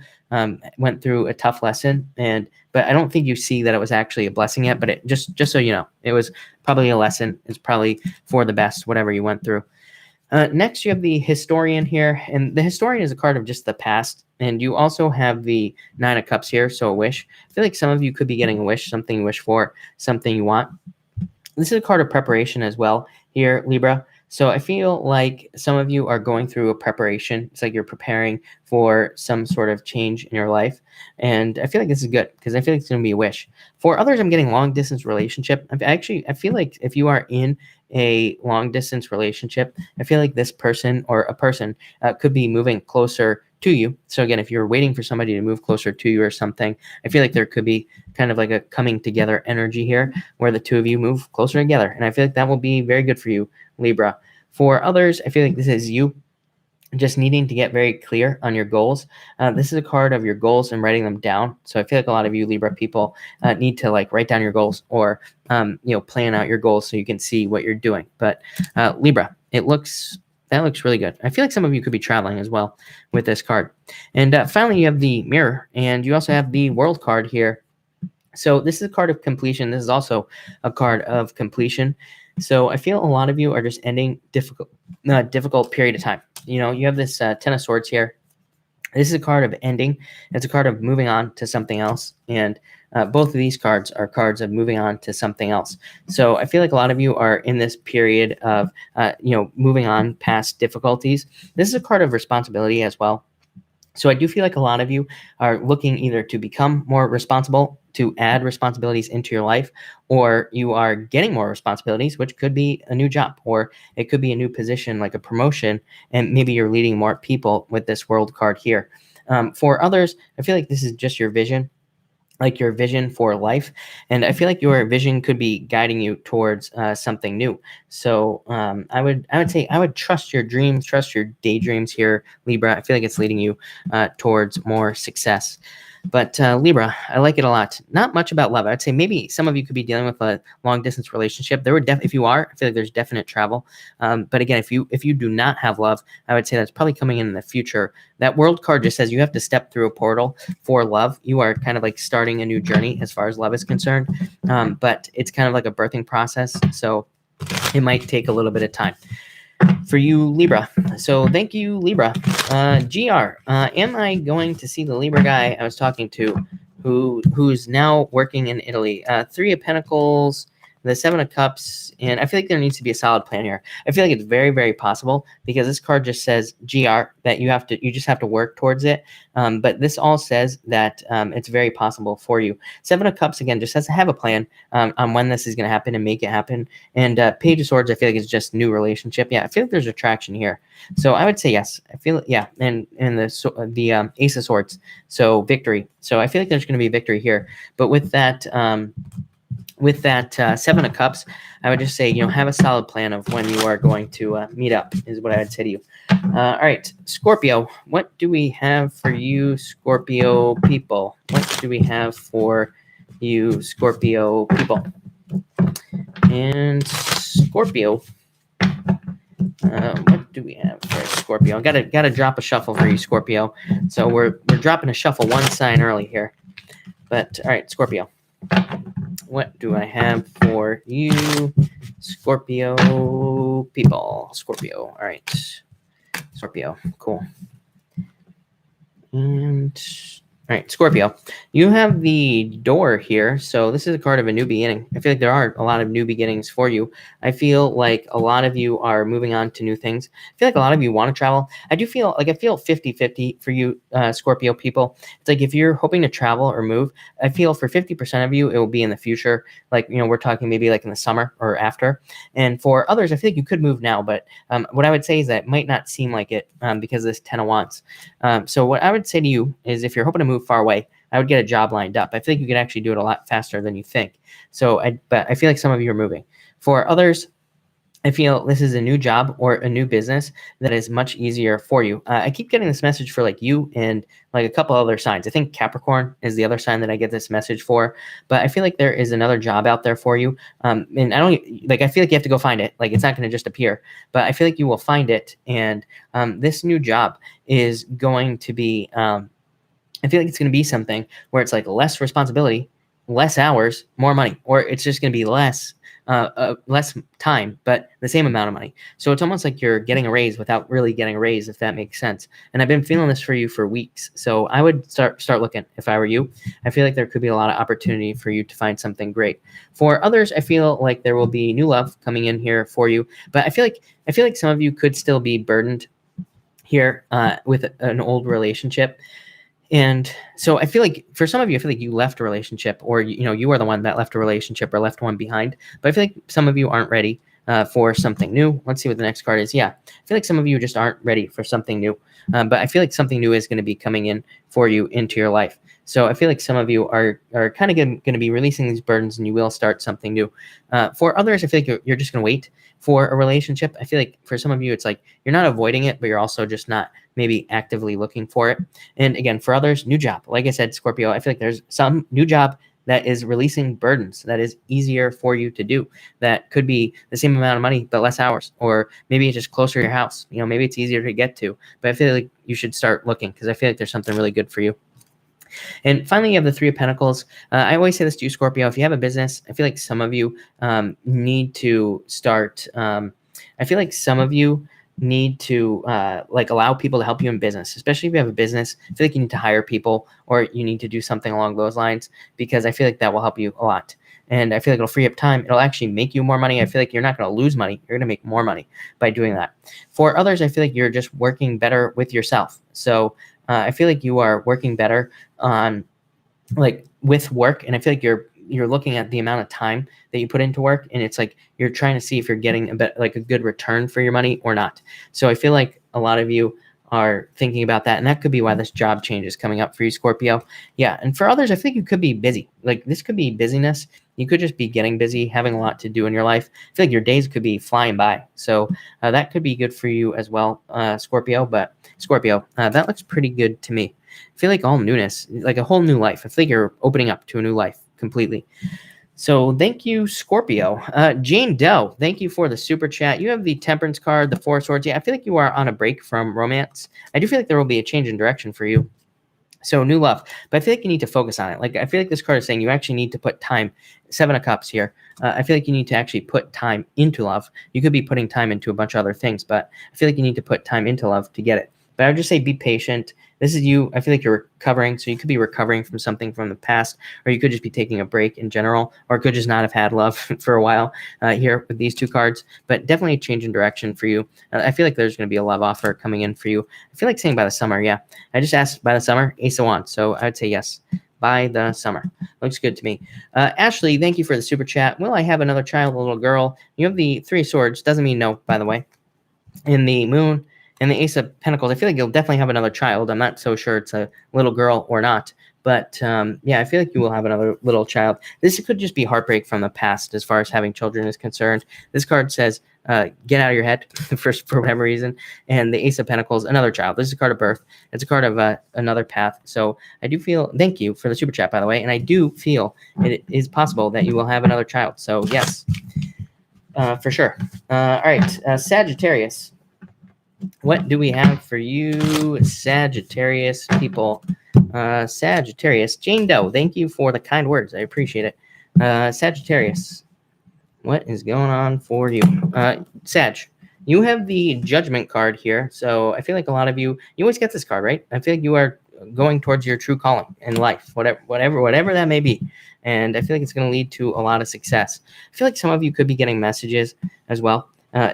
went through a tough lesson, but I don't think you see that it was actually a blessing yet. But it just so you know, it was probably a lesson. It's probably for the best, whatever you went through. Next, you have the Historian here, and the Historian is a card of just the past, and you also have the Nine of Cups here, so a wish. I feel like some of you could be getting a wish, something you wish for, something you want. This is a card of preparation as well here, Libra. So I feel like some of you are going through a preparation. It's like you're preparing for some sort of change in your life, and I feel like this is good because I feel like it's going to be a wish. For others, I'm getting long-distance relationship. I feel like if you are in a long-distance relationship, I feel like this person or a person could be moving closer to you. So again, if you're waiting for somebody to move closer to you or something, I feel like there could be kind of like a coming together energy here where the two of you move closer together. And I feel like that will be very good for you, Libra. For others, I feel like this is you just needing to get very clear on your goals. This is a card of your goals and writing them down. So I feel like a lot of you Libra people need to like write down your goals or, plan out your goals so you can see what you're doing. But Libra, that looks really good. I feel like some of you could be traveling as well with this card. And finally, you have the Mirror, and you also have the World card here. So this is a card of completion. This is also a card of completion. So I feel a lot of you are just ending difficult period of time. You have this Ten of Swords here. This is a card of ending. It's a card of moving on to something else. And both of these cards are cards of moving on to something else. So I feel like a lot of you are in this period of, moving on past difficulties. This is a card of responsibility as well. So I do feel like a lot of you are looking either to become more responsible, to add responsibilities into your life, or you are getting more responsibilities, which could be a new job, or it could be a new position like a promotion, and maybe you're leading more people with this world card here. For others, I feel like this is just your vision, like your vision for life, and I feel like your vision could be guiding you towards something new. So I would say I would trust your dreams, trust your daydreams here, Libra. I feel like it's leading you towards more success. But Libra, I like it a lot. Not much about love. I'd say maybe some of you could be dealing with a long distance relationship. There would if you are, I feel like there's definite travel. But again, if you do not have love, I would say that's probably coming in the future. That world card just says you have to step through a portal for love. You are kind of like starting a new journey as far as love is concerned. But it's kind of like a birthing process. So it might take a little bit of time for you, Libra. So thank you, Libra. GR, am I going to see the Libra guy I was talking to who's now working in Italy? Three of Pentacles, the Seven of Cups, and I feel like there needs to be a solid plan here. I feel like it's very, very possible because this card just says GR, that you just have to work towards it. But this all says that it's very possible for you. Seven of Cups, again, just has to have a plan on when this is going to happen and make it happen. And Page of Swords, I feel like it's just new relationship. Yeah, I feel like there's attraction here. So I would say yes. I feel, yeah, and the Ace of Swords, so victory. So I feel like there's going to be victory here. But with that Seven of Cups, I would just say, have a solid plan of when you are going to meet up is what I would say to you. All right, Scorpio, what do we have for you, Scorpio people? What do we have for you, Scorpio people? And Scorpio, what do we have for Scorpio? Gotta drop a shuffle for you, Scorpio. So we're dropping a shuffle one sign early here. But all right, Scorpio. What do I have for you, Scorpio people? Scorpio. All right. Scorpio. Cool. And all right, Scorpio, you have the Door here. So this is a card of a new beginning. I feel like there are a lot of new beginnings for you. I feel like a lot of you are moving on to new things. I feel like a lot of you want to travel. I feel 50-50 for you, Scorpio people. It's like if you're hoping to travel or move, I feel for 50% of you, it will be in the future. Like, we're talking maybe like in the summer or after. And for others, I feel like you could move now. But what I would say is that it might not seem like it because of this Ten of Wands. So what I would say to you is if you're hoping to move far away, I would get a job lined up. I feel like you can actually do it a lot faster than you think. But I feel like some of you are moving. For others, I feel this is a new job or a new business that is much easier for you. I keep getting this message for like you and like a couple other signs. I think Capricorn is the other sign that I get this message for, but I feel like there is another job out there for you. And I feel like you have to go find it. Like it's not going to just appear, but I feel like you will find it. And this new job is going to be, I feel like it's going to be something where it's like less responsibility, less hours, more money, or it's just going to be less time, but the same amount of money. So it's almost like you're getting a raise without really getting a raise, if that makes sense. And I've been feeling this for you for weeks. So I would start looking if I were you. I feel like there could be a lot of opportunity for you to find something great. For others, I feel like there will be new love coming in here for you. But I feel like some of you could still be burdened here with an old relationship. And so I feel like for some of you, I feel like you left a relationship, or you are the one that left a relationship or left one behind. But I feel like some of you aren't ready for something new. Let's see what the next card is. Yeah, I feel like some of you just aren't ready for something new. But I feel like something new is going to be coming in for you into your life. So I feel like some of you are kind of going to be releasing these burdens, and you will start something new. For others, I feel like you're just going to wait for a relationship. I feel like for some of you, it's like you're not avoiding it, but you're also just not maybe actively looking for it. And again, for others, new job. Like I said, Scorpio, I feel like there's some new job that is releasing burdens that is easier for you to do. That could be the same amount of money, but less hours, or maybe it's just closer to your house. Maybe it's easier to get to, but I feel like you should start looking because I feel like there's something really good for you. And finally, you have the Three of Pentacles. I always say this to you, Scorpio. If you have a business, I feel like some of you need to start. I feel like some of you need to allow people to help you in business, especially if you have a business. I feel like you need to hire people, or you need to do something along those lines, because I feel like that will help you a lot. And I feel like it'll free up time. It'll actually make you more money. I feel like you're not going to lose money. You're going to make more money by doing that. For others, I feel like you're just working better with yourself. So I feel like you are working better on like with work, and I feel like you're looking at the amount of time that you put into work, and it's like you're trying to see if you're getting a good return for your money or not. So I feel like a lot of you are thinking about that, and that could be why this job change is coming up for you, Scorpio. Yeah, and for others, I think you could be busy. Like this could be busyness. You could just be getting busy, having a lot to do in your life. I feel like your days could be flying by. So that could be good for you as well, Scorpio. But Scorpio, that looks pretty good to me. I feel like all newness, like a whole new life. I feel like you're opening up to a new life completely. So thank you, Scorpio. Jane Doe, thank you for the super chat. You have the Temperance card, the Four of Swords. Yeah, I feel like you are on a break from romance. I do feel like there will be a change in direction for you. So new love, but I feel like you need to focus on it. Like I feel like this card is saying you actually need to put time. Seven of Cups here. I feel like you need to actually put time into love. You could be putting time into a bunch of other things, but I feel like you need to put time into love to get it. But I would just say be patient. This is you. I feel like you're recovering. So you could be recovering from something from the past, or you could just be taking a break in general, or could just not have had love for a while here with these two cards. But definitely a change in direction for you. I feel like there's going to be a love offer coming in for you. I feel like saying by the summer. Yeah. I just asked by the summer, Ace of Wands. So I would say yes. By the summer. Looks good to me. Ashley, thank you for the super chat. Will I have another child, a little girl? You have the Three of Swords. Doesn't mean no, by the way. In the Moon and the Ace of Pentacles, I feel like you'll definitely have another child. I'm not so sure it's a little girl or not. But yeah, I feel like you will have another little child. This could just be heartbreak from the past as far as having children is concerned. This card says, get out of your head for whatever reason. And the Ace of Pentacles, another child. This is a card of birth. It's a card of another path. So I do feel, thank you for the super chat, by the way. And I do feel it is possible that you will have another child. So yes, for sure. All right, Sagittarius. What do we have for you, Sagittarius people? Sagittarius, Jane Doe, thank you for the kind words. I appreciate it. Sagittarius, what is going on for you? Sag, you have the Judgment card here. So I feel like a lot of you always get this card, right? I feel like you are going towards your true calling in life, whatever that may be. And I feel like it's going to lead to a lot of success. I feel like some of you could be getting messages as well.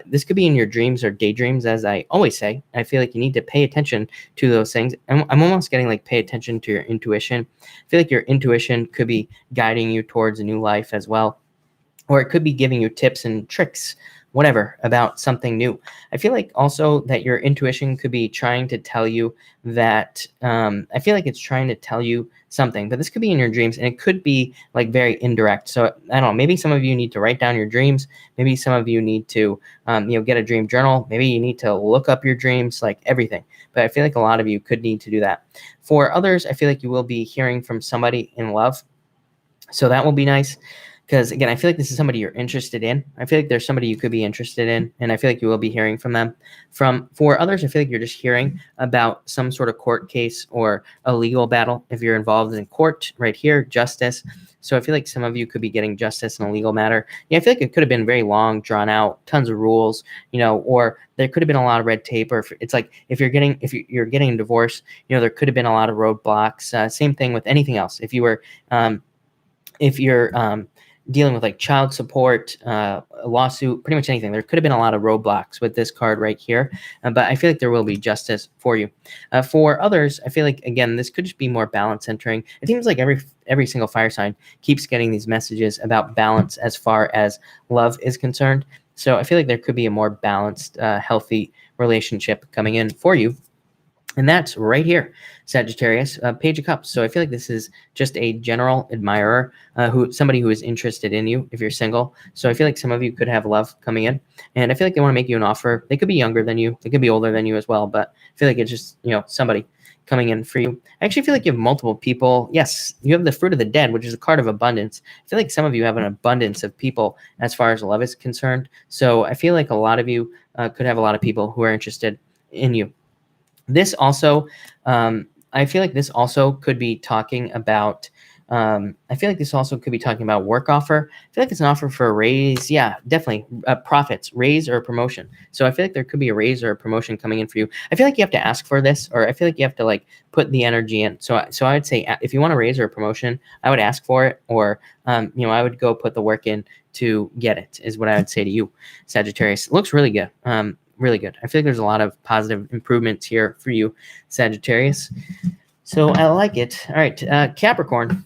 This could be in your dreams or daydreams, as I always say. I feel like you need to pay attention to those things. I'm almost getting like pay attention to your intuition. I feel like your intuition could be guiding you towards a new life as well. Or it could be giving you tips and tricks, whatever, about something new. I feel like also that your intuition could be trying to tell you that, I feel like it's trying to tell you something, but this could be in your dreams, and it could be like very indirect. So I don't know, maybe some of you need to write down your dreams. Maybe some of you need to, get a dream journal. Maybe you need to look up your dreams, like everything. But I feel like a lot of you could need to do that. For others, I feel like you will be hearing from somebody in love. So that will be nice. Because, again, I feel like this is somebody you're interested in. I feel like there's somebody you could be interested in, and I feel like you will be hearing from them. For others, I feel like you're just hearing about some sort of court case or a legal battle. If you're involved in court, right here, justice. So I feel like some of you could be getting justice in a legal matter. Yeah, I feel like it could have been very long, drawn out, tons of rules, or there could have been a lot of red tape. Or it's like if you're getting a divorce, there could have been a lot of roadblocks. Same thing with anything else. If you're dealing with like child support, a lawsuit, pretty much anything. There could have been a lot of roadblocks with this card right here, but I feel like there will be justice for you. For others, I feel like, again, this could just be more balance centering. It seems like every single fire sign keeps getting these messages about balance as far as love is concerned. So I feel like there could be a more balanced, healthy relationship coming in for you. And that's right here, Sagittarius, Page of Cups. So I feel like this is just a general admirer, somebody who is interested in you if you're single. So I feel like some of you could have love coming in. And I feel like they want to make you an offer. They could be younger than you. They could be older than you as well. But I feel like it's just, somebody coming in for you. I actually feel like you have multiple people. Yes, you have the Fruit of the Dead, which is a card of abundance. I feel like some of you have an abundance of people as far as love is concerned. So I feel like a lot of you could have a lot of people who are interested in you. This also, I feel like this also could be talking about, work offer. I feel like it's an offer for a raise. Yeah, definitely. Profits, raise or promotion. So I feel like there could be a raise or a promotion coming in for you. I feel like you have to ask for this, or I feel like you have to like put the energy in. So I would say if you want a raise or a promotion, I would ask for it, or, I would go put the work in to get it, is what I would say to you, Sagittarius. It looks really good. really good. I feel like there's a lot of positive improvements here for you, Sagittarius. So I like it. All right, Capricorn.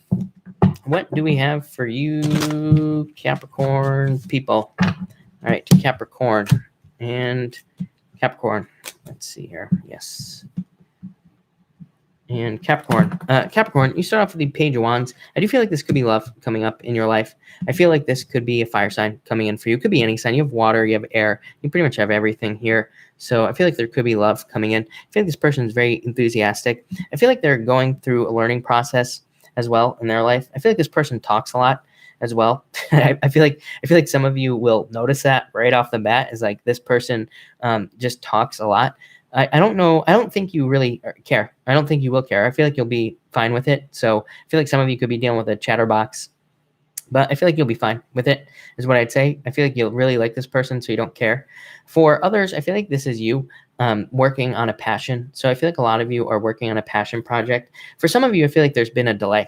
What do we have for you, Capricorn people? All right, Capricorn. And Capricorn. Let's see here. Yes. And Capricorn. Capricorn, you start off with the Page of Wands. I do feel like this could be love coming up in your life. I feel like this could be a fire sign coming in for you. It could be any sign. You have water, you have air. You pretty much have everything here. So I feel like there could be love coming in. I feel like this person is very enthusiastic. I feel like they're going through a learning process as well in their life. I feel like this person talks a lot as well. I feel like some of you will notice that right off the bat, is like this person just talks a lot. I don't know. I don't think you really care. I don't think you will care. I feel like you'll be fine with it. So I feel like some of you could be dealing with a chatterbox, but I feel like you'll be fine with it, is what I'd say. I feel like you'll really like this person, so you don't care. For others, I feel like this is you working on a passion. So I feel like a lot of you are working on a passion project. For some of you, I feel like there's been a delay.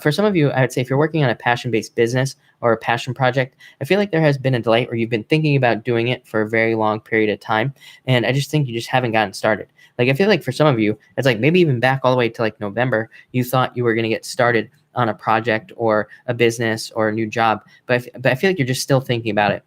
For some of you, I would say if you're working on a passion-based business or a passion project, I feel like there has been a delay, or you've been thinking about doing it for a very long period of time. And I just think you just haven't gotten started. Like, I feel like for some of you, it's like maybe even back all the way to like November, you thought you were going to get started on a project or a business or a new job, but I feel like you're just still thinking about it.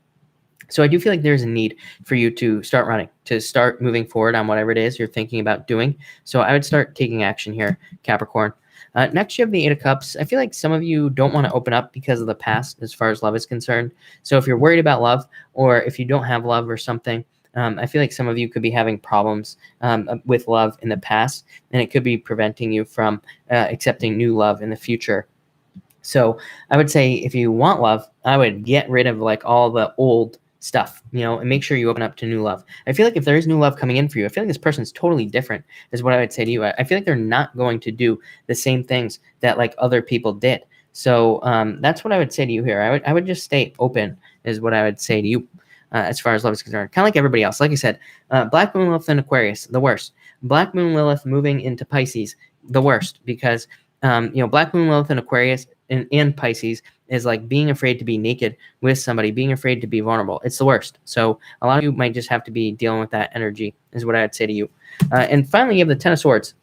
So I do feel like there's a need for you to start running, to start moving forward on whatever it is you're thinking about doing. So I would start taking action here, Capricorn. Next, you have the Eight of Cups. I feel like some of you don't want to open up because of the past as far as love is concerned. So if you're worried about love, or if you don't have love or something, I feel like some of you could be having problems with love in the past, and it could be preventing you from accepting new love in the future. So I would say if you want love, I would get rid of like all the old stuff, and make sure you open up to new love. I feel like if there is new love coming in for you, I feel like this person's totally different, is what I would say to you. I feel like they're not going to do the same things that like other people did. So that's what I would say to you here. I would just stay open, is what I would say to you. As far as love is concerned, kind of like everybody else. Like I said, Black Moon Lilith in Aquarius, the worst. Black Moon Lilith moving into Pisces, the worst, because Black Moon Lilith in Aquarius and Pisces is like being afraid to be naked with somebody, being afraid to be vulnerable. It's the worst. So a lot of you might just have to be dealing with that energy, is what I'd say to you. And finally, you have the Ten of Swords.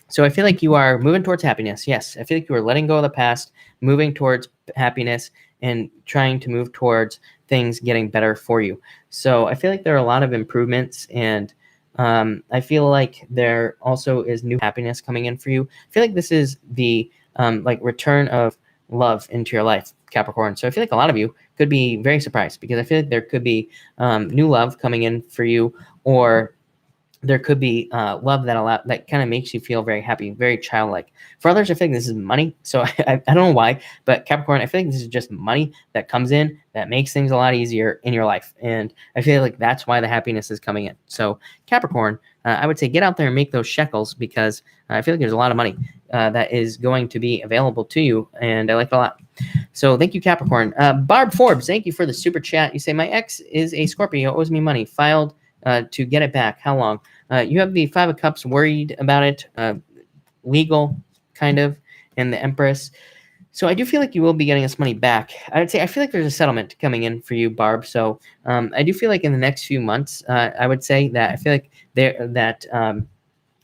So I feel like you are moving towards happiness. Yes, I feel like you are letting go of the past, moving towards happiness, and trying to move towards things getting better for you. So I feel like there are a lot of improvements, and I feel like there also is new happiness coming in for you. I feel like this is the like return of love into your life, Capricorn. So I feel like a lot of you could be very surprised, because I feel like there could be new love coming in for you, or there could be love that kind of makes you feel very happy, very childlike. For others, I feel like this is money. So I don't know why, but Capricorn, I feel like this is just money that comes in that makes things a lot easier in your life. And I feel like that's why the happiness is coming in. So Capricorn, I would say get out there and make those shekels, because I feel like there's a lot of money that is going to be available to you, and I like it a lot. So thank you, Capricorn. Barb Forbes, thank you for the super chat. You say, my ex is a Scorpio, owes me money, filed to get it back. How long? You have the Five of Cups, worried about it, legal, kind of, and the Empress. So I do feel like you will be getting this money back. I would say I feel like there's a settlement coming in for you, Barb. So I do feel like in the next few months, I would say that I feel like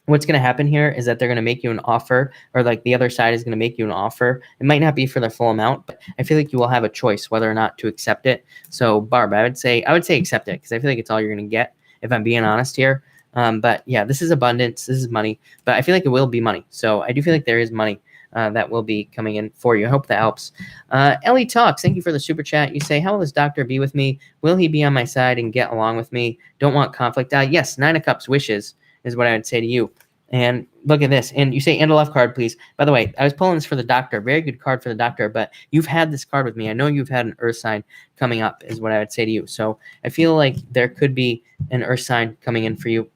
what's going to happen here is that they're going to make you an offer, or like the other side is going to make you an offer. It might not be for the full amount, but I feel like you will have a choice whether or not to accept it. So Barb, I would say accept it, because I feel like it's all you're going to get, if I'm being honest here. But yeah, this is abundance. This is money, but I feel like it will be money. So I do feel like there is money that will be coming in for you. I hope that helps. Ellie Talks, thank you for the super chat. You say, how will this doctor be with me? Will he be on my side and get along with me? Don't want conflict. Yes, Nine of Cups, wishes, is what I would say to you. And look at this. And you say, and a left card, please. By the way, I was pulling this for the doctor. Very good card for the doctor, but you've had this card with me. I know you've had an earth sign coming up, is what I would say to you. So I feel like there could be an earth sign coming in for you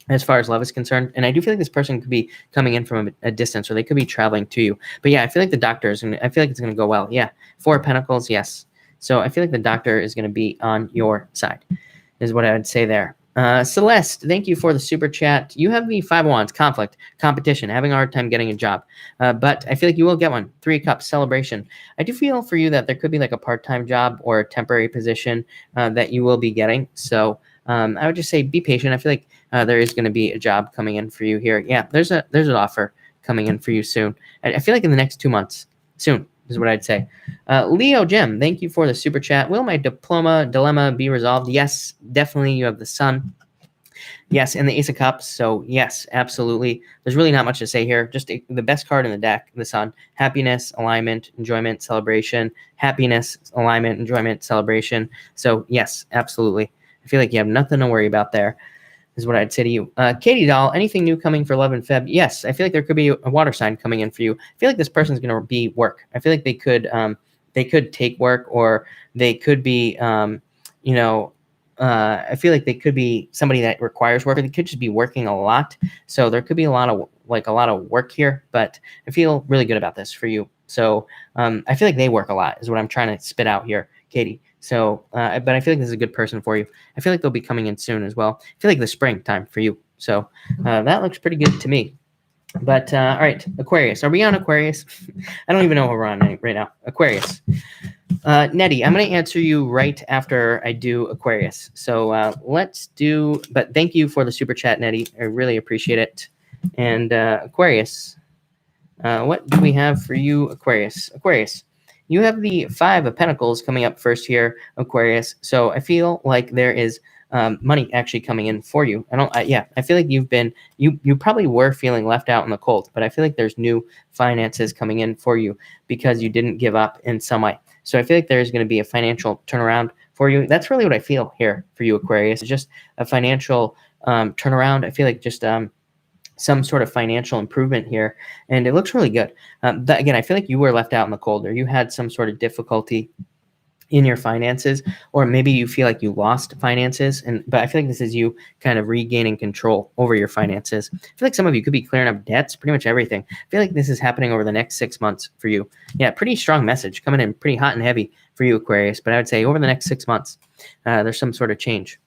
as far as love is concerned. And I do feel like this person could be coming in from a distance, or they could be traveling to you. But yeah, I feel like the doctor is I feel like it's going to go well. Yeah. Four of Pentacles. Yes. So I feel like the doctor is going to be on your side, is what I would say there. Celeste, thank you for the super chat. You have the Five of Wands, conflict, competition, having a hard time getting a job. But I feel like you will get one. Three of Cups, celebration. I do feel for you that there could be like a part-time job or a temporary position that you will be getting. So I would just say be patient. I feel like there is going to be a job coming in for you here. Yeah, there's an offer coming in for you soon. I feel like in the next 2 months, soon is what I'd say. Leo Jim, thank you for the super chat. Will my dilemma be resolved? Yes, definitely. You have the sun. Yes, and the Ace of Cups. So yes, absolutely. There's really not much to say here. Just the best card in the deck, the Sun. Happiness, alignment, enjoyment, celebration. Happiness, alignment, enjoyment, celebration. So yes, absolutely. I feel like you have nothing to worry about there, is what I'd say to you. Katie Doll, anything new coming for love and Feb? Yes, I feel like there could be a water sign coming in for you. I feel like this person's going to be work. I feel like they could take work, or they could be, you know, I feel like they could be somebody that requires work, or they could just be working a lot. So there could be a lot of work here, but I feel really good about this for you. So I feel like they work a lot is what I'm trying to spit out here, Katie. So, but I feel like this is a good person for you. I feel like they'll be coming in soon as well. I feel like the springtime for you. So that looks pretty good to me. But all right, Aquarius. Are we on Aquarius? I don't even know what we're on right now. Aquarius. Nettie, I'm going to answer you right after I do Aquarius. So let's do, but thank you for the super chat, Nettie. I really appreciate it. And Aquarius, what do we have for you, Aquarius? Aquarius, you have the 5 of Pentacles coming up first here, Aquarius. So I feel like there is money actually coming in for you. I feel like you probably were feeling left out in the cold, but I feel like there's new finances coming in for you because you didn't give up in some way. So I feel like there's going to be a financial turnaround for you. That's really what I feel here for you, Aquarius. It's just a financial turnaround. I feel like just some sort of financial improvement here, and it looks really good. Again, I feel like you were left out in the cold, or you had some sort of difficulty in your finances, or maybe you feel like you lost finances, but I feel like this is you kind of regaining control over your finances. I feel like some of you could be clearing up debts, pretty much everything. I feel like this is happening over the next 6 months for you. Yeah, pretty strong message coming in, pretty hot and heavy for you, Aquarius, but I would say over the next 6 months, there's some sort of change.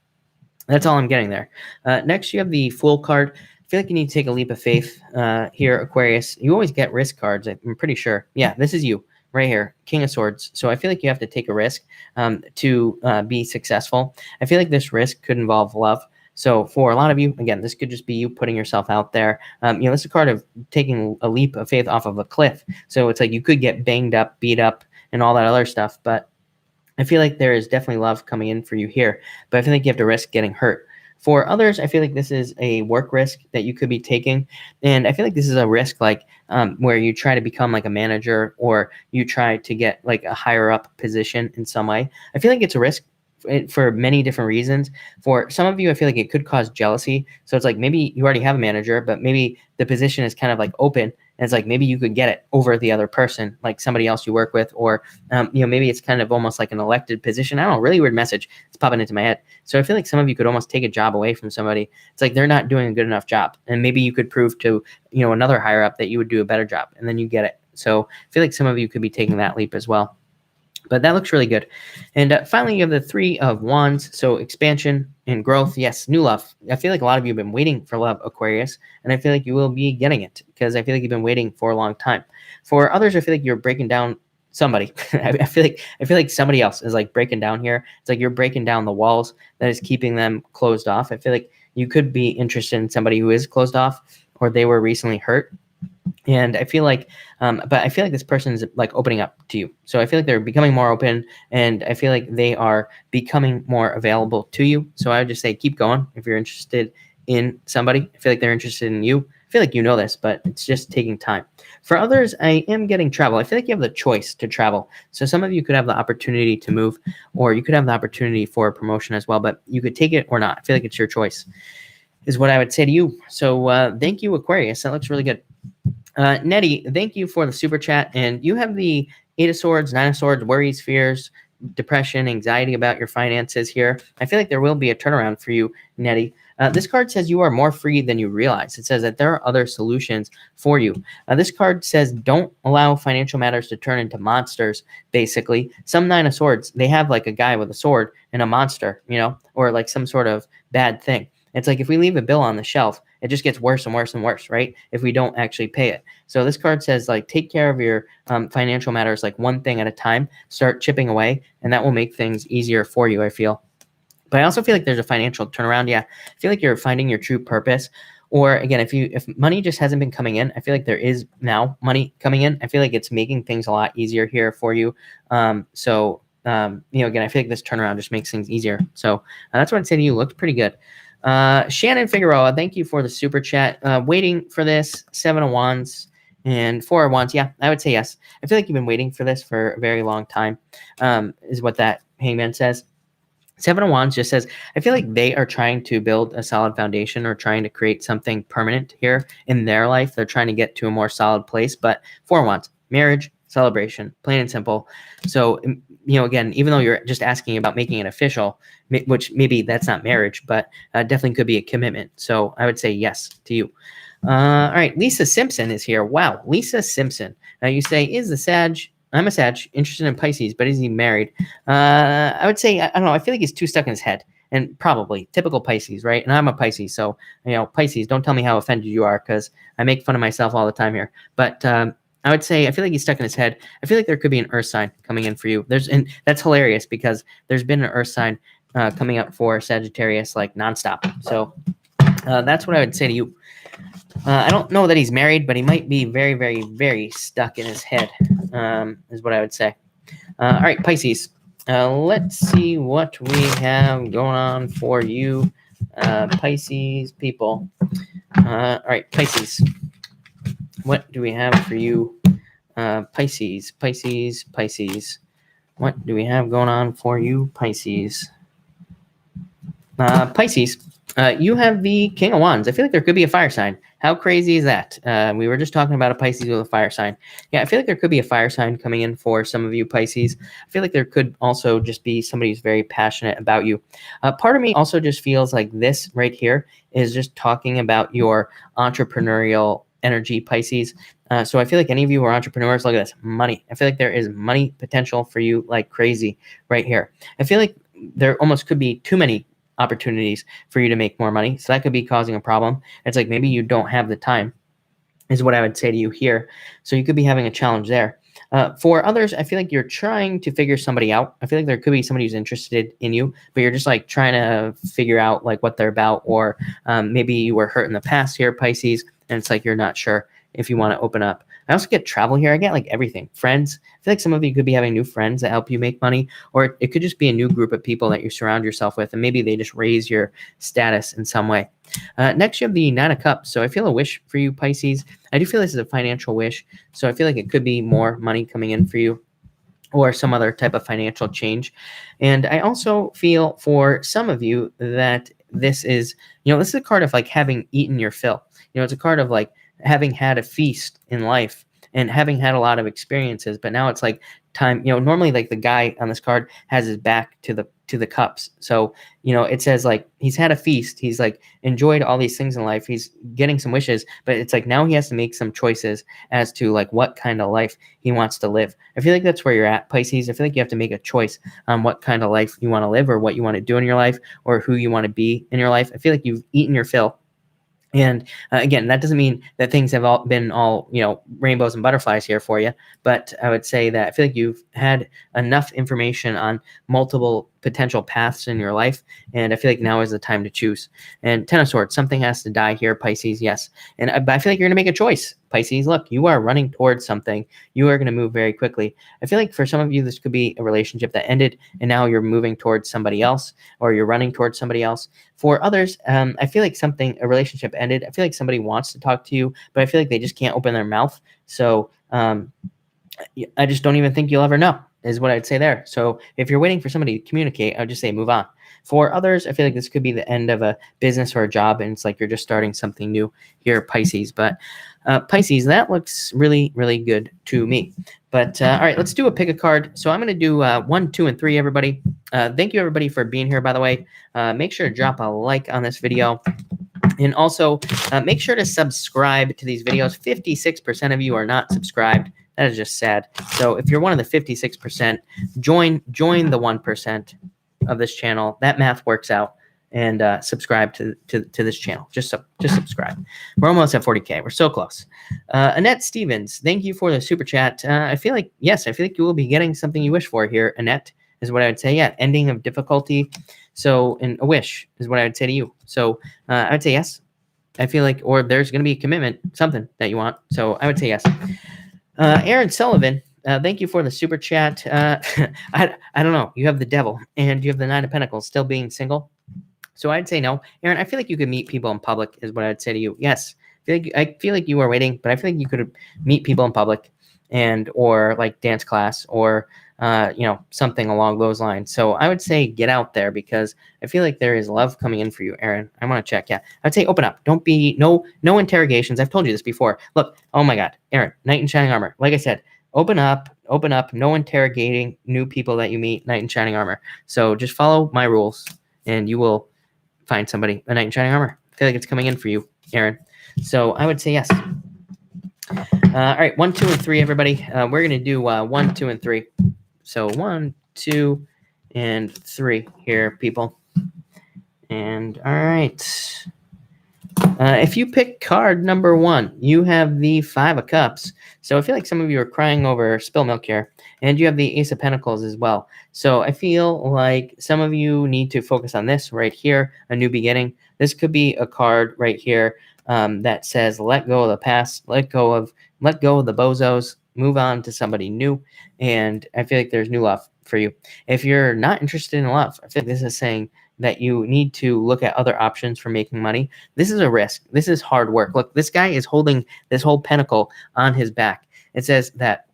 That's all I'm getting there. Next, you have the Fool card. I feel like you need to take a leap of faith here, Aquarius. You always get risk cards, I'm pretty sure. Yeah, this is you. Right here, King of Swords. So I feel like you have to take a risk to be successful. I feel like this risk could involve love. So for a lot of you, again, this could just be you putting yourself out there. This is a card of taking a leap of faith off of a cliff. So it's like you could get banged up, beat up, and all that other stuff. But I feel like there is definitely love coming in for you here. But I feel like you have to risk getting hurt. For others, I feel like this is a work risk that you could be taking. And I feel like this is a risk where you try to become like a manager, or you try to get like a higher up position in some way. I feel like it's a risk for many different reasons. For some of you, I feel like it could cause jealousy. So it's like maybe you already have a manager, but maybe the position is kind of like open. And it's like maybe you could get it over the other person, like somebody else you work with, or maybe it's kind of almost like an elected position. I don't know, really weird message. It's popping into my head. So I feel like some of you could almost take a job away from somebody. It's like they're not doing a good enough job, and maybe you could prove to another higher up that you would do a better job, and then you get it. So I feel like some of you could be taking that leap as well. But that looks really good. And finally, you have the 3 of Wands. So expansion and growth. Yes, new love. I feel like a lot of you have been waiting for love, Aquarius. And I feel like you will be getting it, because I feel like you've been waiting for a long time. For others, I feel like you're breaking down somebody. I feel like somebody else is like breaking down here. It's like you're breaking down the walls that is keeping them closed off. I feel like you could be interested in somebody who is closed off, or they were recently hurt. And I feel like, but I feel like this person is like opening up to you. So I feel like they're becoming more open, and I feel like they are becoming more available to you. So I would just say, keep going. If you're interested in somebody, I feel like they're interested in you. I feel like you know this, but it's just taking time. For others, I am getting travel. I feel like you have the choice to travel. So some of you could have the opportunity to move, or you could have the opportunity for a promotion as well, but you could take it or not. I feel like it's your choice, is what I would say to you. So thank you, Aquarius. That looks really good. Nettie, thank you for the super chat. And you have the 8 of Swords, 9 of Swords, worries, fears, depression, anxiety about your finances here. I feel like there will be a turnaround for you, Nettie. This card says you are more free than you realize. It says that there are other solutions for you. This card says don't allow financial matters to turn into monsters, basically. Some 9 of Swords, they have like a guy with a sword and a monster, or like some sort of bad thing. It's like if we leave a bill on the shelf, it just gets worse and worse and worse, right? If we don't actually pay it. So this card says, like, take care of your financial matters like one thing at a time. Start chipping away, and that will make things easier for you, I feel. But I also feel like there's a financial turnaround. Yeah, I feel like you're finding your true purpose. Or again, if money just hasn't been coming in, I feel like there is now money coming in. I feel like it's making things a lot easier here for you. Again, I feel like this turnaround just makes things easier. So that's what I'd say to you. Looked pretty good. Shannon Figueroa, thank you for the super chat. Waiting for this, 7 of Wands and 4 of Wands. Yeah, I would say yes. I feel like you've been waiting for this for a very long time, is what that hangman says. 7 of Wands just says, I feel like they are trying to build a solid foundation or trying to create something permanent here in their life. They're trying to get to a more solid place. But 4 of Wands, marriage, celebration, plain and simple. So, again, even though you're just asking about making it official, which maybe that's not marriage, but definitely could be a commitment. So I would say yes to you. All right, Lisa Simpson is here. Wow, Lisa Simpson. Now you say, is the Sag... I'm a Sag, interested in Pisces, but is he married? I would say, I don't know. I feel like he's too stuck in his head, and probably typical Pisces, right? And I'm a Pisces, so Pisces. Don't tell me how offended you are, because I make fun of myself all the time here. But I would say I feel like he's stuck in his head. I feel like there could be an Earth sign coming in for you. And that's hilarious because there's been an Earth sign coming up for Sagittarius like nonstop. So that's what I would say to you. I don't know that he's married, but he might be very, very, very stuck in his head, is what I would say. All right, Pisces. Let's see what we have going on for you, Pisces people. All right, Pisces. What do we have for you, Pisces? Pisces. What do we have going on for you, Pisces? Pisces. You have the King of Wands. I feel like there could be a fire sign. How crazy is that? We were just talking about a Pisces with a fire sign. Yeah, I feel like there could be a fire sign coming in for some of you Pisces. I feel like there could also just be somebody who's very passionate about you. Part of me also just feels like this right here is just talking about your entrepreneurial energy, Pisces. So I feel like any of you who are entrepreneurs, look at this, money. I feel like there is money potential for you like crazy right here. I feel like there almost could be too many opportunities for you to make more money. So that could be causing a problem. It's like maybe you don't have the time, is what I would say to you here. So you could be having a challenge there. For others, I feel like you're trying to figure somebody out. I feel like there could be somebody who's interested in you, but you're just like trying to figure out like what they're about, or maybe you were hurt in the past here, Pisces, and it's like you're not sure if you want to open up. I also get travel here. I get like everything. Friends. I feel like some of you could be having new friends that help you make money, or it could just be a new group of people that you surround yourself with, and maybe they just raise your status in some way. Next, you have the 9 of Cups. So I feel a wish for you, Pisces. I do feel this is a financial wish. So I feel like it could be more money coming in for you, or some other type of financial change. And I also feel for some of you that this is a card of like having eaten your fill. It's a card of like having had a feast in life and having had a lot of experiences, but now it's like time. Normally like the guy on this card has his back to the cups. So, it says like he's had a feast. He's like enjoyed all these things in life. He's getting some wishes, but it's like now he has to make some choices as to like what kind of life he wants to live. I feel like that's where you're at, Pisces. I feel like you have to make a choice on what kind of life you want to live, or what you want to do in your life, or who you want to be in your life. I feel like you've eaten your fill. And again, that doesn't mean that things have all been rainbows and butterflies here for you. But I would say that I feel like you've had enough information on multiple potential paths in your life. And I feel like now is the time to choose. And 10 of Swords, something has to die here, Pisces, yes. And I feel like you're going to make a choice, Pisces. Look, you are running towards something. You are going to move very quickly. I feel like for some of you, this could be a relationship that ended, and now you're moving towards somebody else, or you're running towards somebody else. For others, I feel like a relationship ended. I feel like somebody wants to talk to you, but I feel like they just can't open their mouth. So I just don't even think you'll ever know, is what I'd say there. So if you're waiting for somebody to communicate, I would just say move on. For others, I feel like this could be the end of a business or a job, and it's like you're just starting something new here, Pisces. But Pisces, that looks really, really good to me. But all right, let's do a pick a card. So I'm going to do 1, 2, and 3, everybody. Thank you, everybody, for being here, by the way. Make sure to drop a like on this video. And also, make sure to subscribe to these videos. 56% of you are not subscribed. That is just sad. So if you're one of the 56%, join the 1% of this channel. That math works out. And subscribe to this channel. Just subscribe. We're almost at 40K. We're so close. Annette Stevens, thank you for the super chat. I feel like you will be getting something you wish for here, Annette, is what I would say. Yeah, ending of difficulty. So, and a wish is what I would say to you. So I would say yes. I feel like, or there's going to be a commitment, something that you want. So I would say yes. Aaron Sullivan, thank you for the super chat. I don't know. You have the devil and you have the Nine of Pentacles, still being single. So I'd say no. Aaron, I feel like you could meet people in public is what I'd say to you. Yes. I feel like you are waiting, but I feel like you could meet people in public and or like dance class or something along those lines. So I would say get out there because I feel like there is love coming in for you, Aaron. I want to check. Yeah. I'd say open up. Don't be no interrogations. I've told you this before. Look, oh my God, Aaron, knight in shining armor. Like I said, open up, no interrogating new people that you meet, knight in shining armor. So just follow my rules and you will find somebody, a knight in shining armor. I feel like it's coming in for you, Aaron. So I would say yes. All right, 1, 2, and 3, everybody. We're going to do 1, 2, and 3. So 1, 2, and 3 here, people. And all right. If you pick card number 1, you have the 5 of Cups. So I feel like some of you are crying over spill milk here. And you have the Ace of Pentacles as well. So I feel like some of you need to focus on this right here, a new beginning. This could be a card right here that says, let go of the past, let go of the bozos, move on to somebody new. And I feel like there's new love for you. If you're not interested in love, I feel like this is saying that you need to look at other options for making money. This is a risk. This is hard work. Look, this guy is holding this whole pentacle on his back. It says that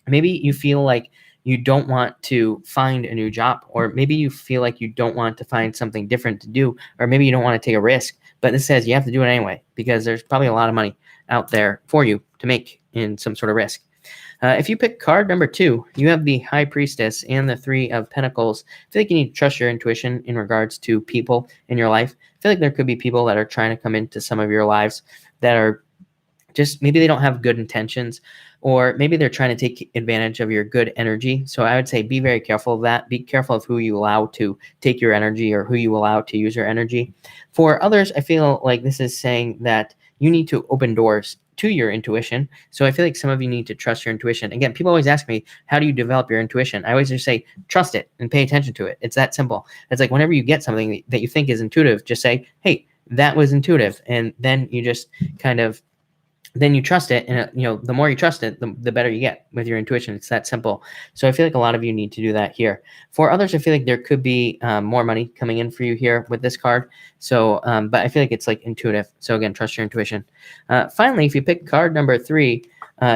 maybe you feel like you don't want to find a new job, or maybe you feel like you don't want to find something different to do, or maybe you don't want to take a risk, but this says you have to do it anyway because there's probably a lot of money out there for you to make in some sort of risk. If you pick card number 2, you have the High Priestess and the 3 of Pentacles. I feel like you need to trust your intuition in regards to people in your life. I feel like there could be people that are trying to come into some of your lives that are just, maybe they don't have good intentions, or maybe they're trying to take advantage of your good energy. So I would say be very careful of that. Be careful of who you allow to take your energy or who you allow to use your energy. For others, I feel like this is saying that you need to open doors to your intuition. So I feel like some of you need to trust your intuition. Again, people always ask me, how do you develop your intuition? I always just say, trust it and pay attention to it. It's that simple. It's like whenever you get something that you think is intuitive, just say, hey, that was intuitive. And then you just kind of, then you trust it. And the more you trust it, the better you get with your intuition. It's that simple. So I feel like a lot of you need to do that here. For others, I feel like there could be more money coming in for you here with this card. So, but I feel like it's like intuitive. So again, trust your intuition. Finally, if you pick card number 3,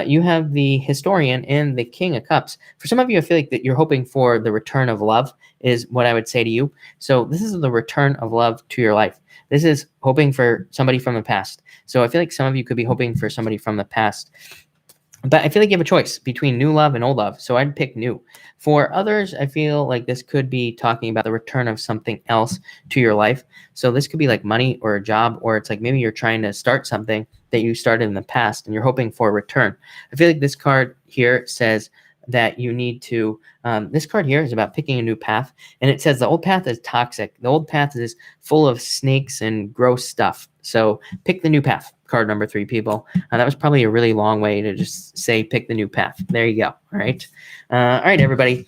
you have the Historian and the King of Cups. For some of you, I feel like that you're hoping for the return of love is what I would say to you. So this is the return of love to your life. This is hoping for somebody from the past. So I feel like some of you could be hoping for somebody from the past. But I feel like you have a choice between new love and old love. So I'd pick new. For others, I feel like this could be talking about the return of something else to your life. So this could be like money or a job, or it's like maybe you're trying to start something that you started in the past and you're hoping for a return. I feel like this card here says that you need to, this card here is about picking a new path. And it says the old path is toxic. The old path is full of snakes and gross stuff. So pick the new path, card number 3, people. That was probably a really long way to just say pick the new path. There you go. All right. All right, everybody.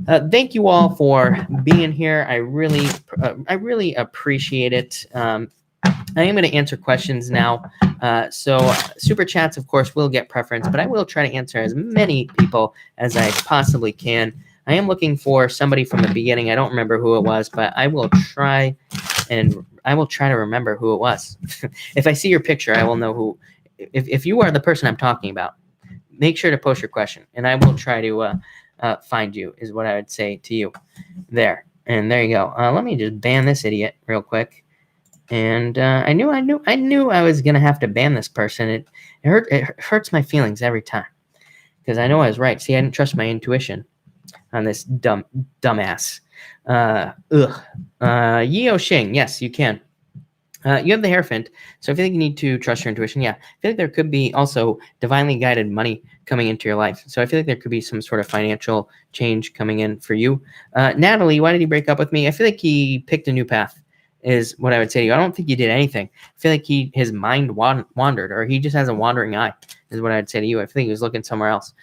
Thank you all for being here. I really appreciate it. I am going to answer questions now. So super chats, of course, will get preference, but I will try to answer as many people as I possibly can. I am looking for somebody from the beginning. I don't remember who it was, but I will try to remember who it was. If I see your picture, I will know who. If you are the person I'm talking about, make sure to post your question, and I will try to find you. Is what I would say to you. There, and there you go. Let me just ban this idiot real quick. And I knew I was gonna have to ban this person. It hurts my feelings every time because I know I was right. See, I didn't trust my intuition on this dumbass. Yeo Xing, yes, you can. You have the Hierophant, so I feel like you need to trust your intuition. Yeah, I feel like there could be also divinely guided money coming into your life. So I feel like there could be some sort of financial change coming in for you. Natalie, why did he break up with me? I feel like he picked a new path. Is what I would say to you. I don't think he did anything. I feel like his mind wandered, or he just has a wandering eye, is what I'd say to you. I think he was looking somewhere else.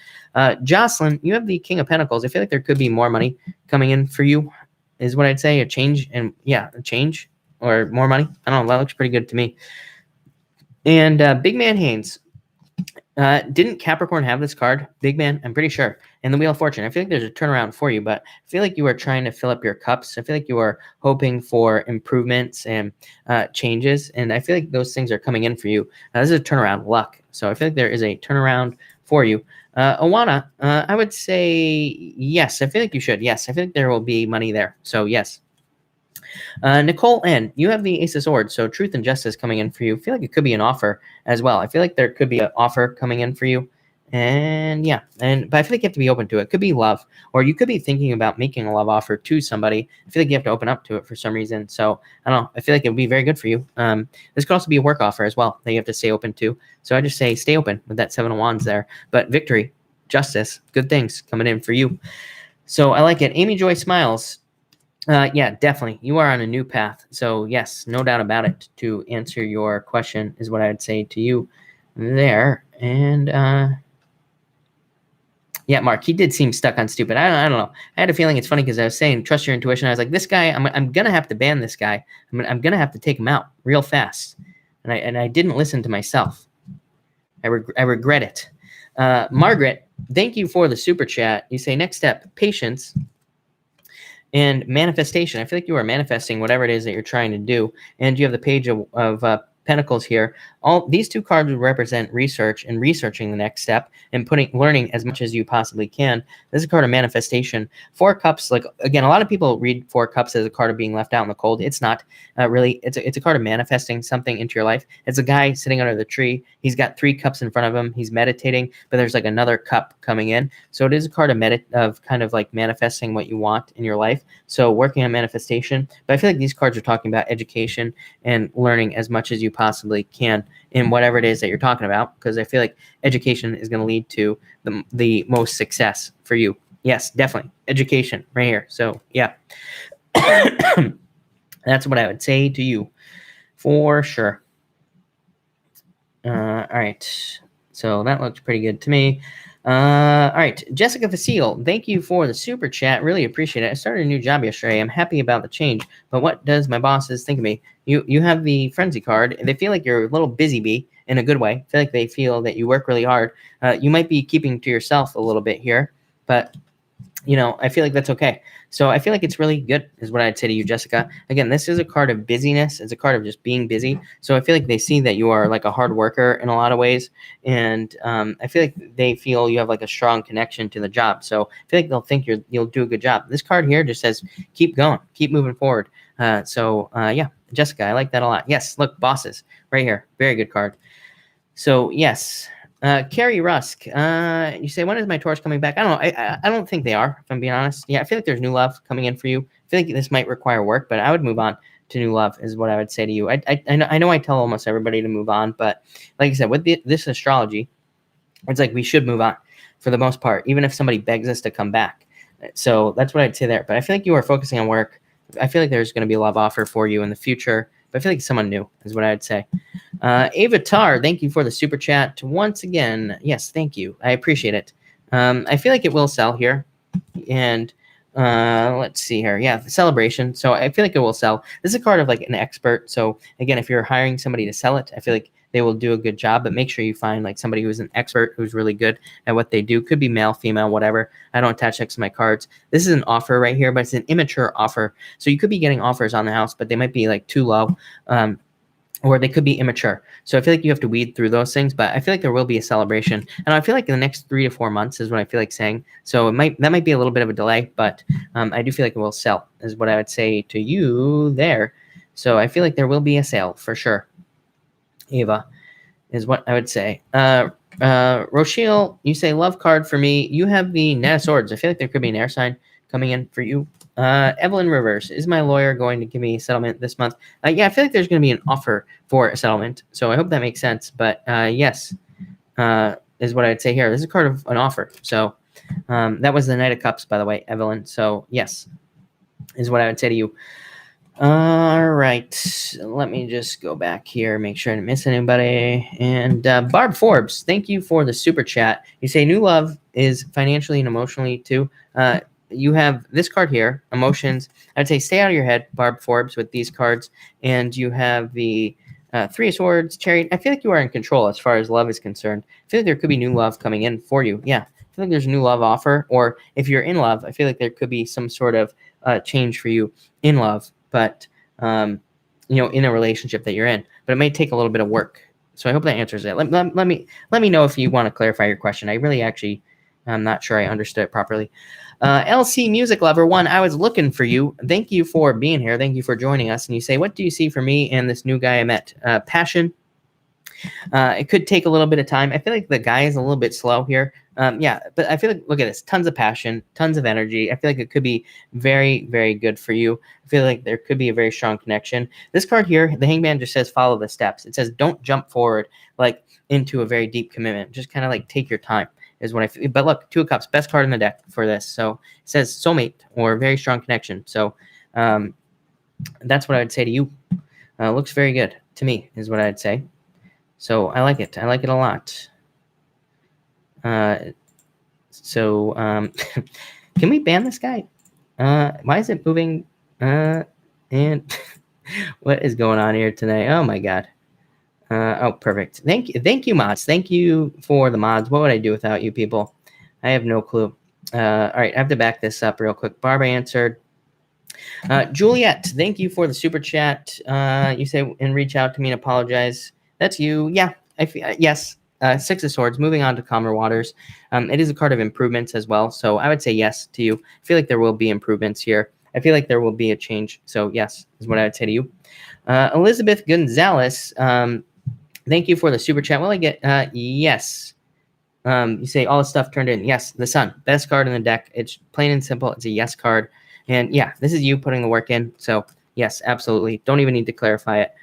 Jocelyn, you have the King of Pentacles. I feel like there could be more money coming in for you. is what I'd say. A change, and yeah, a change or more money. I don't know. That looks pretty good to me. And Big Man Haynes. Didn't Capricorn have this card? Big Man, I'm pretty sure. And the Wheel of Fortune. I feel like there's a turnaround for you, but I feel like you are trying to fill up your cups. I feel like you are hoping for improvements and changes. And I feel like those things are coming in for you. This is a turnaround luck. So I feel like there is a turnaround for you. Awana, I would say yes. I feel like you should. Yes, I feel like there will be money there. So yes. Nicole N., you have the Ace of Swords, so truth and justice coming in for you. I feel like it could be an offer as well. I feel like there could be an offer coming in for you. And yeah, but I feel like you have to be open to it. It could be love, or you could be thinking about making a love offer to somebody. I feel like you have to open up to it for some reason. So I don't know. I feel like it would be very good for you. This could also be a work offer as well that you have to stay open to. So I just say stay open with that 7 of Wands there. But victory, justice, good things coming in for you. So I like it. Amy Joy Smiles. Yeah, definitely. You are on a new path. So yes, no doubt about it. To answer your question is what I would say to you there. And yeah, Mark, he did seem stuck on stupid. I don't know. I had a feeling it's funny because I was saying trust your intuition. I was like, this guy, I'm gonna have to ban this guy. I'm gonna have to take him out real fast. And I didn't listen to myself. I regret it. Margaret, thank you for the super chat. You say next step, patience. And manifestation. I feel like you are manifesting whatever it is that you're trying to do. And you have the Page of Pentacles here. All these two cards would represent research and researching the next step and learning as much as you possibly can. This is a card of manifestation. 4 Cups, like again, a lot of people read 4 Cups as a card of being left out in the cold. It's not really. It's a card of manifesting something into your life. It's a guy sitting under the tree. He's got 3 cups in front of him. He's meditating, but there's like another cup coming in. So it is a card of kind of like manifesting what you want in your life. So working on manifestation. But I feel like these cards are talking about education and learning as much as you possibly can in whatever it is that you're talking about, because I feel like education is going to lead to the most success for you. Yes, definitely. Education right here. So yeah, that's what I would say to you for sure. All right. So that looks pretty good to me. All right, Jessica Facile, thank you for the super chat. Really appreciate it. I started a new job yesterday. I'm happy about the change, but what does my bosses think of me? You have the frenzy card, and they feel like you're a little busy bee in a good way. I feel like they feel that you work really hard. You might be keeping to yourself a little bit here, but I feel like that's okay. So I feel like it's really good is what I'd say to you, Jessica. Again, this is a card of busyness. It's a card of just being busy. So I feel like they see that you are like a hard worker in a lot of ways. And I feel like they feel you have like a strong connection to the job. So I feel like they'll think you'll do a good job. This card here just says, keep going, keep moving forward. Yeah, Jessica, I like that a lot. Yes, look, bosses right here. Very good card. So yes. Carrie Rusk, you say, when is my Taurus coming back? I don't know. I don't think they are, if I'm being honest. Yeah, I feel like there's new love coming in for you. I feel like this might require work, but I would move on to new love is what I would say to you. I know I tell almost everybody to move on, but like I said, with this astrology, it's like we should move on for the most part, even if somebody begs us to come back. So that's what I'd say there. But I feel like you are focusing on work. I feel like there's going to be a love offer for you in the future. But I feel like someone new is what I'd say. Ava Tar, thank you for the super chat once again. Yes, thank you. I appreciate it. I feel like it will sell here. And let's see here. Yeah, the celebration. So I feel like it will sell. This is a card of like an expert. So again, if you're hiring somebody to sell it, I feel like they will do a good job, but make sure you find like somebody who's an expert who's really good at what they do. Could be male, female, whatever. I don't attach X to my cards. This is an offer right here, but it's an immature offer. So you could be getting offers on the house, but they might be like too low. Or they could be immature. So I feel like you have to weed through those things, but I feel like there will be a celebration. And I feel like in the next 3 to 4 months is what I feel like saying. So that might be a little bit of a delay, but I do feel like it will sell is what I would say to you there. So I feel like there will be a sale for sure. Eva is what I would say. Rochelle, you say love card for me. You have the Knight of Swords. I feel like there could be an air sign coming in for you. Evelyn Rivers, is my lawyer going to give me a settlement this month? Yeah, I feel like there's going to be an offer for a settlement. So I hope that makes sense. But yes, is what I'd say here. This is a card of an offer. So that was the Knight of Cups, by the way, Evelyn. So yes, is what I would say to you. All right, let me just go back here, make sure I didn't miss anybody. And Barb Forbes, thank you for the super chat. You say new love is financially and emotionally too. you have this card here, emotions. I'd say stay out of your head, Barb Forbes, with these cards. And you have the Three of Swords, Chariot. I feel like you are in control as far as love is concerned. I feel like there could be new love coming in for you. Yeah, I feel like there's a new love offer. Or if you're in love, I feel like there could be some sort of change for you in love. But, in a relationship that you're in. But it may take a little bit of work. So I hope that answers it. Let me know if you want to clarify your question. I really actually, I'm not sure I understood it properly. LC Music Lover 1, I was looking for you. Thank you for being here. Thank you for joining us. And you say, what do you see for me and this new guy I met? Passion. It could take a little bit of time. I feel like the guy is a little bit slow here. Yeah, but I feel like, look at this, tons of passion, tons of energy. I feel like it could be very, very good for you. I feel like there could be a very strong connection. This card here, the Hangman, just says follow the steps. It says don't jump forward like into a very deep commitment. Just kind of like take your time is what I feel. But look, Two of Cups, best card in the deck for this. So it says soulmate or very strong connection. So that's what I would say to you. Looks very good to me is what I'd say. So I like it. I like it a lot. Can we ban this guy? Why is it moving? And what is going on here today? Oh my God. Oh, perfect. Thank you, mods. Thank you for the mods. What would I do without you people? I have no clue. All right, I have to back this up real quick. Barbara answered. Juliet, thank you for the super chat. You say and reach out to me and apologize. That's you. Yeah, yes. Six of Swords, moving on to calmer waters. It is a card of improvements as well. So I would say yes to you. I feel like there will be improvements here. I feel like there will be a change. So yes, is what I would say to you. Elizabeth Gonzalez, thank you for the super chat. Will I get yes? You say all the stuff turned in. Yes, the Sun, best card in the deck. It's plain and simple. It's a yes card. And yeah, this is you putting the work in. So yes, absolutely. Don't even need to clarify it.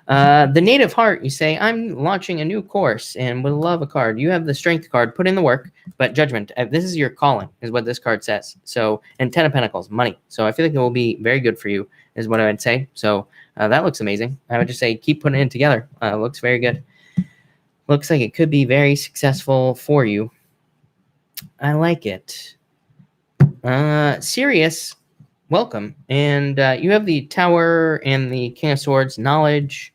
The Native Heart, you say, I'm launching a new course and would love a card. You have the Strength card, put in the work, but Judgment, this is your calling, is what this card says. So, and 10 of Pentacles, money. So I feel like it will be very good for you, is what I would say. So that looks amazing. I would just say keep putting it together. Looks very good. Looks like it could be very successful for you. I like it. Sirius, welcome. And you have the Tower and the King of Swords, knowledge,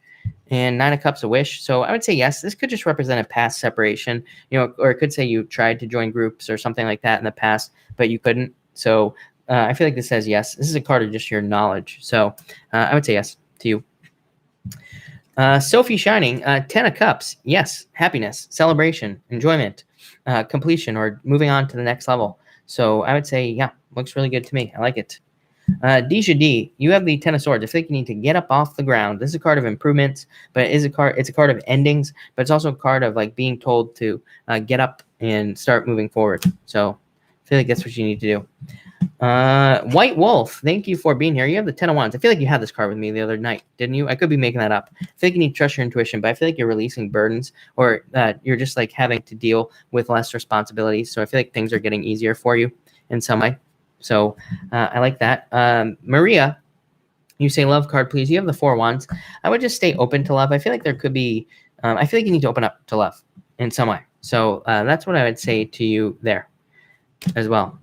and Nine of Cups, a wish. So I would say yes. This could just represent a past separation, or it could say you tried to join groups or something like that in the past, but you couldn't. So I feel like this says yes. This is a card of just your knowledge. So I would say yes to you. Sophie Shining, 10 of Cups. Yes, happiness, celebration, enjoyment, completion, or moving on to the next level. So I would say, yeah, looks really good to me. I like it. Deja D, you have the Ten of Swords. I think you need to get up off the ground. This is a card of improvements, but it's a card of endings, but it's also a card of like being told to get up and start moving forward. So I feel like that's what you need to do. White Wolf, thank you for being here. You have the Ten of Wands. I feel like you had this card with me the other night, didn't you? I could be making that up. I feel like you need to trust your intuition, but I feel like you're releasing burdens, or you're just like having to deal with less responsibilities. So I feel like things are getting easier for you in some way. So I like that. Maria, you say love card, please. You have the Four of Wands. I would just stay open to love. I feel like there could be, I feel like you need to open up to love in some way. So that's what I would say to you there as well.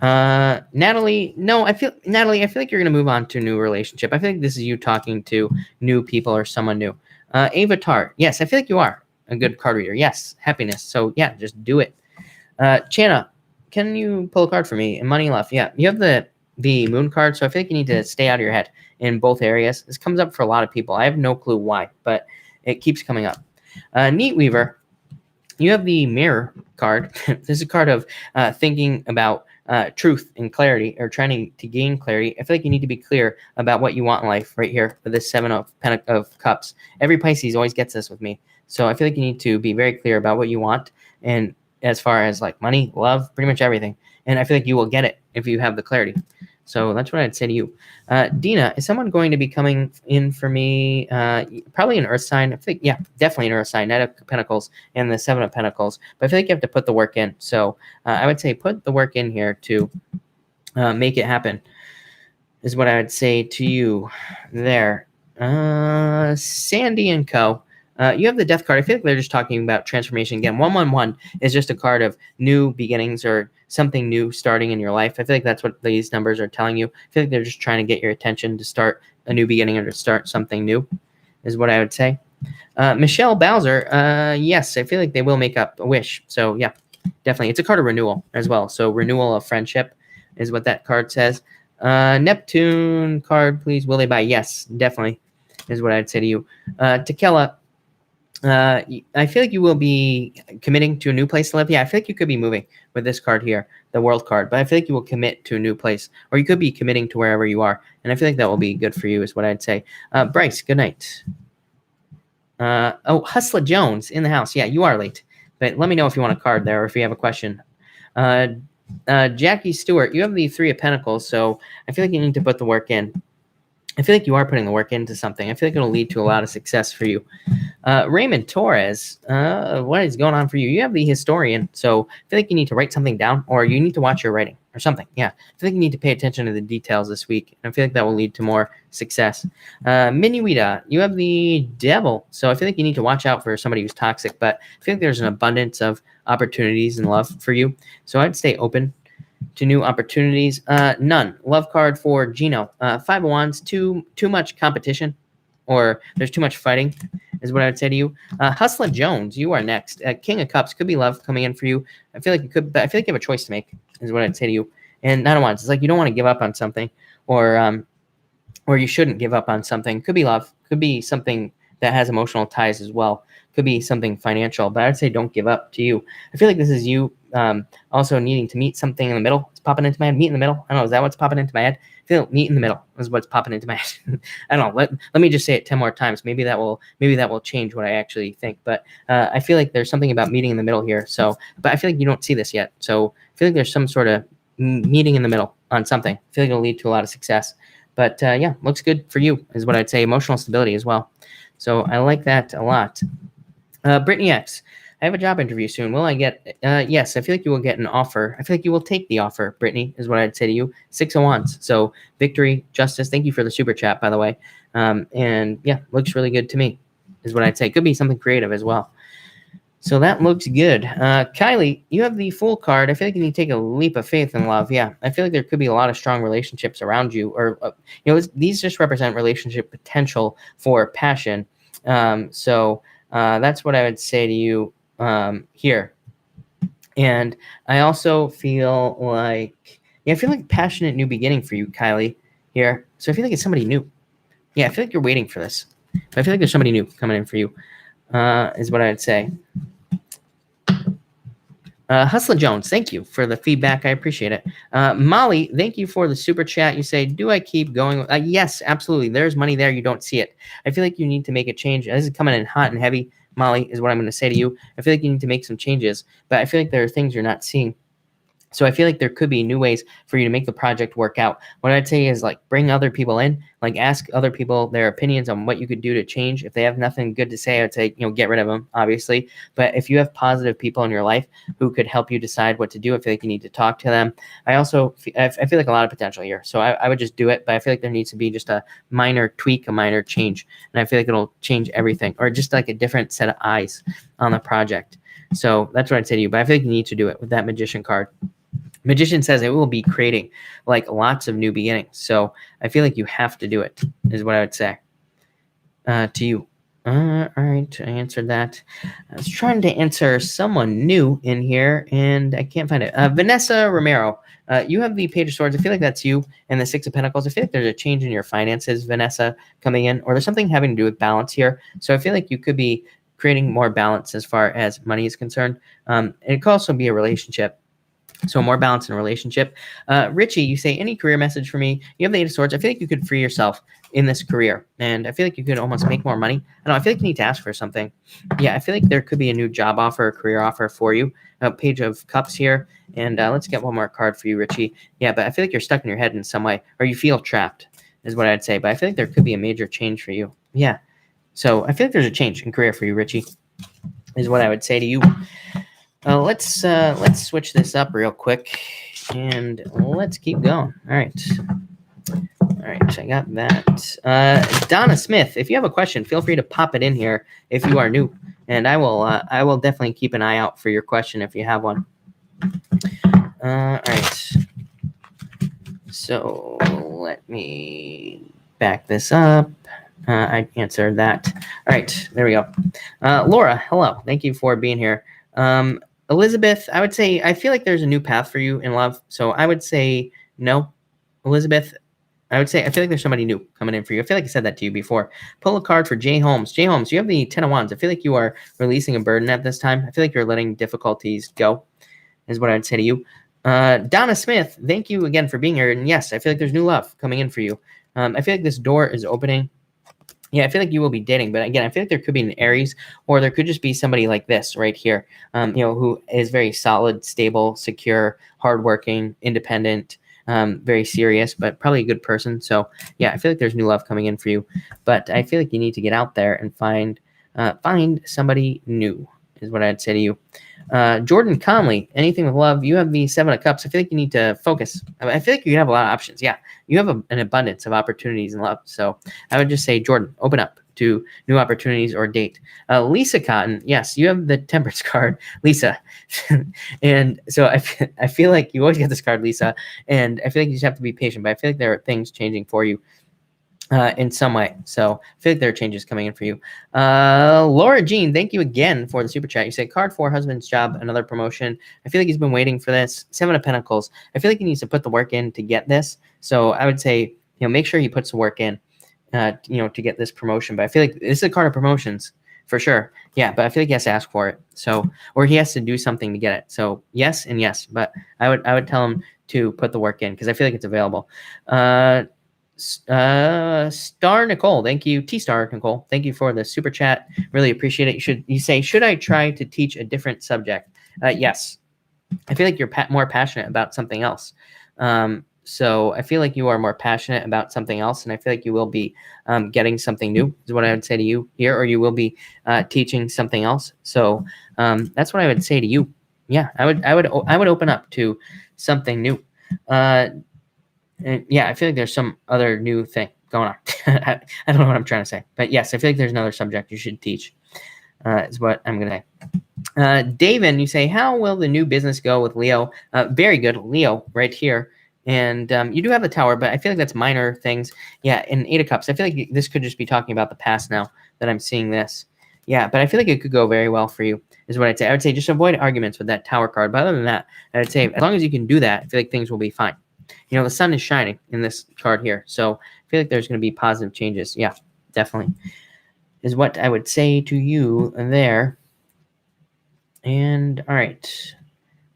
Natalie, I feel like you're going to move on to a new relationship. I feel like this is you talking to new people or someone new. Avatar, yes, I feel like you are a good card reader. Yes, happiness. So yeah, just do it. Chana, can you pull a card for me? And money left. Yeah, you have the moon card, so I feel like you need to stay out of your head in both areas. This comes up for a lot of people. I have no clue why, but it keeps coming up. Neat Weaver, you have the mirror card. This is a card of thinking about truth and clarity, or trying to gain clarity. I feel like you need to be clear about what you want in life right here with this Seven of Cups. Every Pisces always gets this with me. So I feel like you need to be very clear about what you want, and as far as like money, love, pretty much everything. And I feel like you will get it if you have the clarity. So that's what I'd say to you. Dina, is someone going to be coming in for me? Probably an earth sign. I think, yeah, definitely an earth sign. Knight of Pentacles and the Seven of Pentacles. But I feel like you have to put the work in. So I would say put the work in here to make it happen, is what I would say to you there. Sandy and Co. You have the Death card. I feel like they're just talking about transformation again. 111 is just a card of new beginnings or something new starting in your life. I feel like that's what these numbers are telling you. I feel like they're just trying to get your attention to start a new beginning or to start something new, is what I would say. Michelle Bowser, yes, I feel like they will make up a wish. So yeah, definitely. It's a card of renewal as well. So renewal of friendship is what that card says. Neptune card, please. Will they buy? Yes, definitely is what I'd say to you. Tequila, I feel like you will be committing to a new place to live. Yeah, I feel like you could be moving with this card here, the World card, but I feel like you will commit to a new place, or you could be committing to wherever you are, and I feel like that will be good for you, is what I'd say. Bryce, good night. Hustler Jones in the house. Yeah, you are late, but let me know if you want a card there or if you have a question. Jackie Stewart, you have the Three of Pentacles, so I feel like you need to put the work in. I feel like you are putting the work into something. I feel like it'll lead to a lot of success for you. Raymond Torres, what is going on for you? You have the Historian, so I feel like you need to write something down, or you need to watch your writing or something. Yeah, I feel like you need to pay attention to the details this week, and I feel like that will lead to more success. Minuita, you have the Devil, so I feel like you need to watch out for somebody who's toxic, but I feel like there's an abundance of opportunities and love for you, so I'd stay open to new opportunities. None. Love card for Gino. Five of Wands, too much competition, or there's too much fighting, is what I would say to you. Hustler Jones, you are next. King of Cups, could be love coming in for you. I feel like you could, but I feel like you have a choice to make, is what I'd say to you. And Nine of Wands, it's like you don't want to give up on something, or you shouldn't give up on something. Could be love, could be something that has emotional ties as well. Could be something financial, but I'd say don't give up to you. I feel like this is you also needing to meet something in the middle. It's popping into my head. Meet in the middle. I don't know. Is that what's popping into my head? I feel meet in the middle is what's popping into my head. I don't know. Let me just say it 10 more times. Maybe that will change what I actually think. But I feel like there's something about meeting in the middle here. So, but I feel like you don't see this yet. So I feel like there's some sort of meeting in the middle on something. I feel like it'll lead to a lot of success. But yeah, looks good for you is what I'd say. Emotional stability as well. So I like that a lot. Brittany X, I have a job interview soon. Will I get? Yes, I feel like you will get an offer. I feel like you will take the offer, Brittany, is what I'd say to you. Six of Wands. So victory, justice. Thank you for the super chat, by the way. And yeah, looks really good to me, is what I'd say. Could be something creative as well. So that looks good. Kylie, you have the Fool card. I feel like you need to take a leap of faith in love. Yeah, I feel like there could be a lot of strong relationships around you, or these just represent relationship potential for passion. So that's what I would say to you here. And I also feel like, I feel like passionate new beginning for you, Kylie, here. So I feel like it's somebody new. Yeah, I feel like you're waiting for this. But I feel like there's somebody new coming in for you, is what I'd say. Hustler Jones, thank you for the feedback. I appreciate it. Molly, thank you for the super chat. You say, do I keep going? Yes, absolutely. There's money there. You don't see it. I feel like you need to make a change. This is coming in hot and heavy, Molly, is what I'm going to say to you. I feel like you need to make some changes, but I feel like there are things you're not seeing. So I feel like there could be new ways for you to make the project work out. What I'd say is, like, bring other people in, like ask other people their opinions on what you could do to change. If they have nothing good to say, I'd say, get rid of them, obviously. But if you have positive people in your life who could help you decide what to do, I feel like you need to talk to them. I feel like a lot of potential here. So I would just do it. But I feel like there needs to be just a minor tweak, a minor change. And I feel like it'll change everything, or just like a different set of eyes on the project. So that's what I'd say to you. But I feel like you need to do it with that Magician card. Magician says it will be creating like lots of new beginnings. So I feel like you have to do it, is what I would say to you. All right, I answered that. I was trying to answer someone new in here, and I can't find it. Vanessa Romero, you have the Page of Swords. I feel like that's you, and the Six of Pentacles. I feel like there's a change in your finances, Vanessa, coming in, or there's something having to do with balance here. So I feel like you could be creating more balance as far as money is concerned. And it could also be a relationship. So more balance in a relationship. Richie, you say, any career message for me? You have the Eight of Swords. I feel like you could free yourself in this career. And I feel like you could almost make more money. I don't know. I feel like you need to ask for something. Yeah, I feel like there could be a new job offer, a career offer for you. Page of Cups here. And let's get one more card for you, Richie. Yeah, but I feel like you're stuck in your head in some way, or you feel trapped, is what I'd say. But I feel like there could be a major change for you. Yeah. So I feel like there's a change in career for you, Richie, is what I would say to you. Let's switch this up real quick, and let's keep going. All right. All right, I got that. Donna Smith, if you have a question, feel free to pop it in here if you are new, and I will definitely keep an eye out for your question if you have one. All right. So let me back this up. I answered that. All right, there we go. Laura, hello. Thank you for being here. Elizabeth, I would say I feel like there's a new path for you in love. So I would say no. Elizabeth, I would say I feel like there's somebody new coming in for you. I feel like I said that to you before. Pull a card for Jay Holmes. Jay Holmes, you have the 10 of Wands. I feel like you are releasing a burden at this time. I feel like you're letting difficulties go, is what I'd say to you. Donna Smith, thank you again for being here. And yes, I feel like there's new love coming in for you. I feel like this door is opening. Yeah, I feel like you will be dating, but again, I feel like there could be an Aries, or there could just be somebody like this right here, who is very solid, stable, secure, hardworking, independent, very serious, but probably a good person. So yeah, I feel like there's new love coming in for you, but I feel like you need to get out there and find somebody new, is what I'd say to you. Jordan Conley, anything with love, you have the 7 of Cups. I feel like you need to focus. I feel like you have a lot of options. Yeah, you have an abundance of opportunities in love. So I would just say, Jordan, open up to new opportunities or date. Lisa Cotton, yes, you have the Temperance card, Lisa. And so I feel like you always get this card, Lisa, and I feel like you just have to be patient, but I feel like there are things changing for you. In some way. So I feel like there are changes coming in for you. Laura Jean, thank you again for the super chat. You say card 4, husband's job, another promotion. I feel like he's been waiting for this. 7 of Pentacles. I feel like he needs to put the work in to get this. So I would say, make sure he puts the work in, to get this promotion. But I feel like this is a card of promotions for sure. Yeah, but I feel like he has to ask for it. So, or he has to do something to get it. So yes and yes, but I would tell him to put the work in because I feel like it's available. Star Nicole, thank you. T-Star Nicole, thank you for the super chat. Really appreciate it. You say, should I try to teach a different subject? Yes. I feel like you're more passionate about something else. So I feel like you are more passionate about something else, and I feel like you will be getting something new, is what I would say to you here, or you will be teaching something else. So that's what I would say to you. Yeah, I would open up to something new. And yeah, I feel like there's some other new thing going on. I don't know what I'm trying to say, but yes, I feel like there's another subject you should teach, is what I'm going to say. David, you say, how will the new business go with Leo? Very good, Leo, right here. And you do have the Tower, but I feel like that's minor things. Yeah, in 8 of Cups, I feel like this could just be talking about the past now that I'm seeing this. Yeah, but I feel like it could go very well for you, is what I'd say. I would say just avoid arguments with that Tower card. But other than that, I'd say as long as you can do that, I feel like things will be fine. The sun is shining in this card here. So I feel like there's going to be positive changes. Yeah, definitely is what I would say to you there. And all right,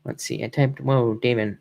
let's see. I typed, whoa, David.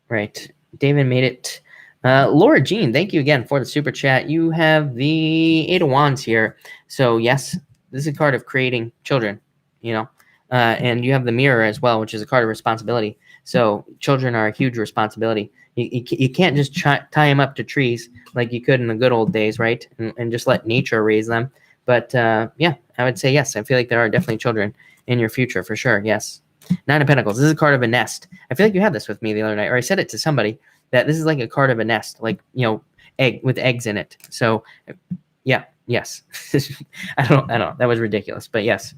Right. David made it. Laura Jean, thank you again for the super chat. You have the 8 of Wands here. So yes, this is a card of creating children, and you have the Mirror as well, which is a card of responsibility. So children are a huge responsibility. You can't just tie them up to trees like you could in the good old days, right? And just let nature raise them. But yeah, I would say yes. I feel like there are definitely children in your future for sure. Yes. 9 of Pentacles. This is a card of a nest. I feel like you had this with me the other night, or I said it to somebody, that this is like a card of a nest, like, egg with eggs in it. So yeah, yes. I don't know. That was ridiculous, but yes,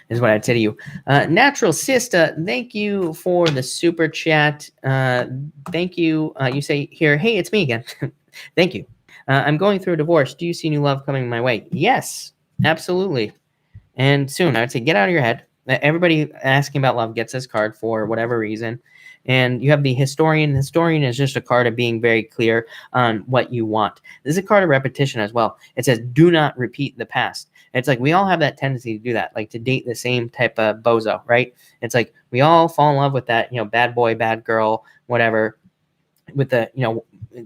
is what I'd say to you. Natural Sister, thank you for the super chat. Thank you. You say here, hey, it's me again. Thank you. I'm going through a divorce. Do you see new love coming my way? Yes, absolutely. And soon. I would say get out of your head. Everybody asking about love gets this card for whatever reason. And you have the Historian. Historian is just a card of being very clear on what you want. This is a card of repetition as well. It says, do not repeat the past. It's like we all have that tendency to do that, like to date the same type of bozo, right? It's like we all fall in love with that, bad boy, bad girl, whatever, with the,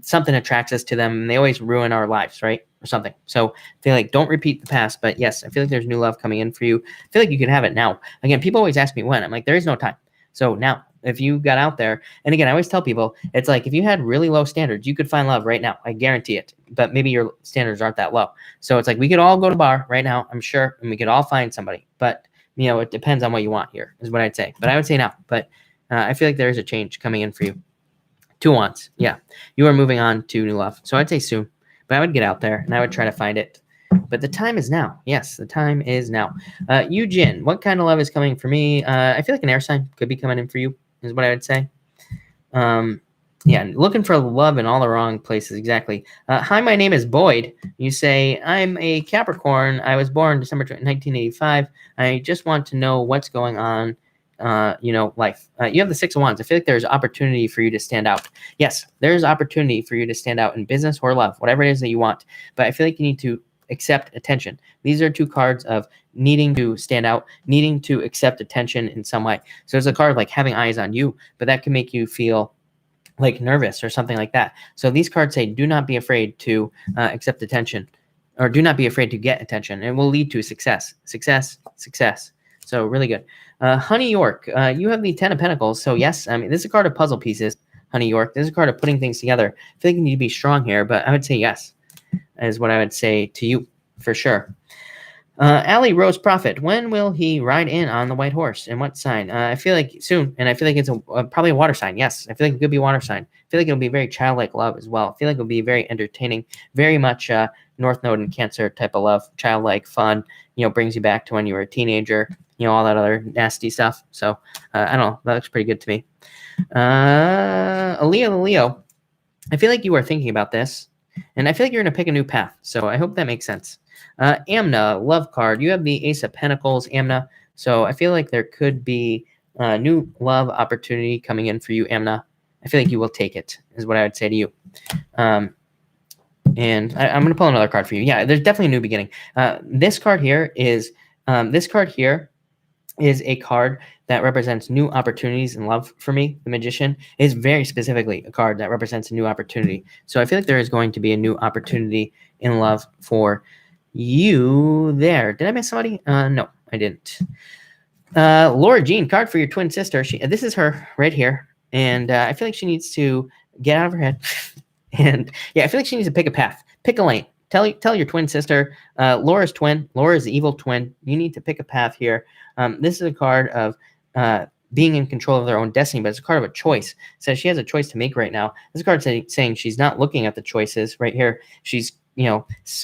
something attracts us to them, and they always ruin our lives, right? Or something. So I feel like don't repeat the past, but yes, I feel like there's new love coming in for you. I feel like you can have it now. Again, people always ask me when. I'm like, there is no time. So now, if you got out there, and again, I always tell people, it's like if you had really low standards, you could find love right now. I guarantee it. But maybe your standards aren't that low. So it's like we could all go to a bar right now, I'm sure, and we could all find somebody. But it depends on what you want here, is what I'd say. But I would say now. But I feel like there is a change coming in for you. Two Wands. Yeah. You are moving on to new love. So I'd say soon. But I would get out there and I would try to find it. But the time is now. Yes, the time is now. Eugene, what kind of love is coming for me? I feel like an air sign could be coming in for you, is what I would say. Yeah, looking for love in all the wrong places. Exactly. Hi, my name is Boyd. You say, I'm a Capricorn. I was born December 1985. I just want to know what's going on, life. You have the Six of Wands. I feel like there's opportunity for you to stand out. Yes, there's opportunity for you to stand out in business or love, whatever it is that you want. But I feel like you need to accept attention. These are two cards of needing to stand out, needing to accept attention in some way. So there's a card like having eyes on you, but that can make you feel like nervous or something like that. So these cards say, do not be afraid to accept attention, or do not be afraid to get attention. It will lead to success, success, success. So really good. Honey York, you have the 10 of Pentacles. So yes, I mean, this is a card of puzzle pieces, Honey York. This is a card of putting things together. I feel like you need to be strong here, but I would say yes, is what I would say to you for sure. Allie Rose Prophet, when will he ride in on the white horse, and what sign? I feel like soon, and I feel like it's probably a water sign. Yes, I feel like it could be a water sign. I feel like it'll be very childlike love as well. I feel like it'll be very entertaining, very much North Node and Cancer type of love, childlike, fun, brings you back to when you were a teenager, all that other nasty stuff. So I don't know, that looks pretty good to me. Leo, I feel like you are thinking about this, and I feel like you're going to pick a new path. So I hope that makes sense. Amna, love card. You have the Ace of Pentacles, Amna. So I feel like there could be a new love opportunity coming in for you, Amna. I feel like you will take it, is what I would say to you. And I'm going to pull another card for you. Yeah, there's definitely a new beginning. This card here is a card that represents new opportunities in love for me. The Magician is very specifically a card that represents a new opportunity. So I feel like there is going to be a new opportunity in love for you there. Did I miss somebody? No, I didn't. Laura Jean, card for your twin sister. This is her right here. And I feel like she needs to get out of her head. And yeah, I feel like she needs to pick a path. Pick a lane. Tell your twin sister, Laura's twin. Laura's the evil twin. You need to pick a path here. This is a card of being in control of their own destiny, but it's a card of a choice. It says she has a choice to make right now. This card saying she's not looking at the choices right here. She's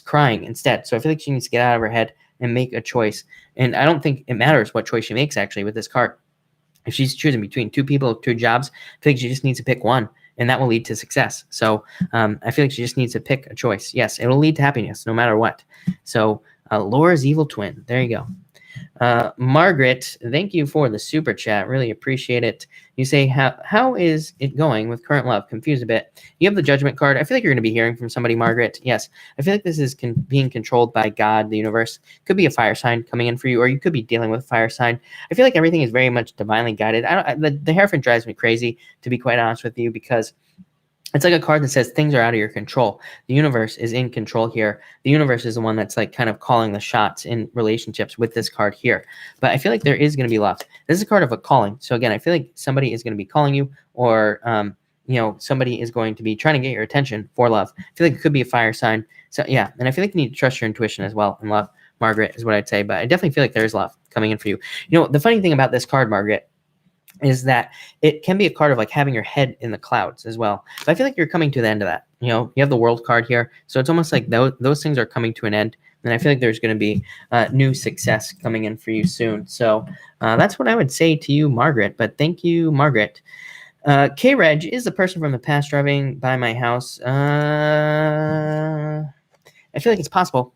crying instead. So I feel like she needs to get out of her head and make a choice. And I don't think it matters what choice she makes actually with this card. If she's choosing between two people, two jobs, I think she just needs to pick one, and that will lead to success. So I feel like she just needs to pick a choice. Yes, it will lead to happiness no matter what. So Laura's evil twin. There you go. Margaret, thank you for the super chat. Really appreciate it. You say, how is it going with current love? Confused a bit. You have the Judgment card. I feel like you're going to be hearing from somebody, Margaret. Yes, I feel like this is being controlled by God, the universe. Could be a fire sign coming in for you, or you could be dealing with a fire sign. I feel like everything is very much divinely guided. The Hierophant drives me crazy, to be quite honest with you, because it's like a card that says things are out of your control. The universe is in control here. The universe is the one that's like kind of calling the shots in relationships with this card here. But I feel like there is going to be love. This is a card of a calling. So again, I feel like somebody is going to be calling you, or somebody is going to be trying to get your attention for love. I feel like it could be a fire sign. So yeah, and I feel like you need to trust your intuition as well in love, Margaret, is what I'd say. But I definitely feel like there is love coming in for you. The funny thing about this card, Margaret, is that it can be a card of like having your head in the clouds as well. But I feel like you're coming to the end of that. You have the World card here. So it's almost like those things are coming to an end. And I feel like there's going to be new success coming in for you soon. So that's what I would say to you, Margaret. But thank you, Margaret. K-Reg, is the person from the past driving by my house? I feel like it's possible.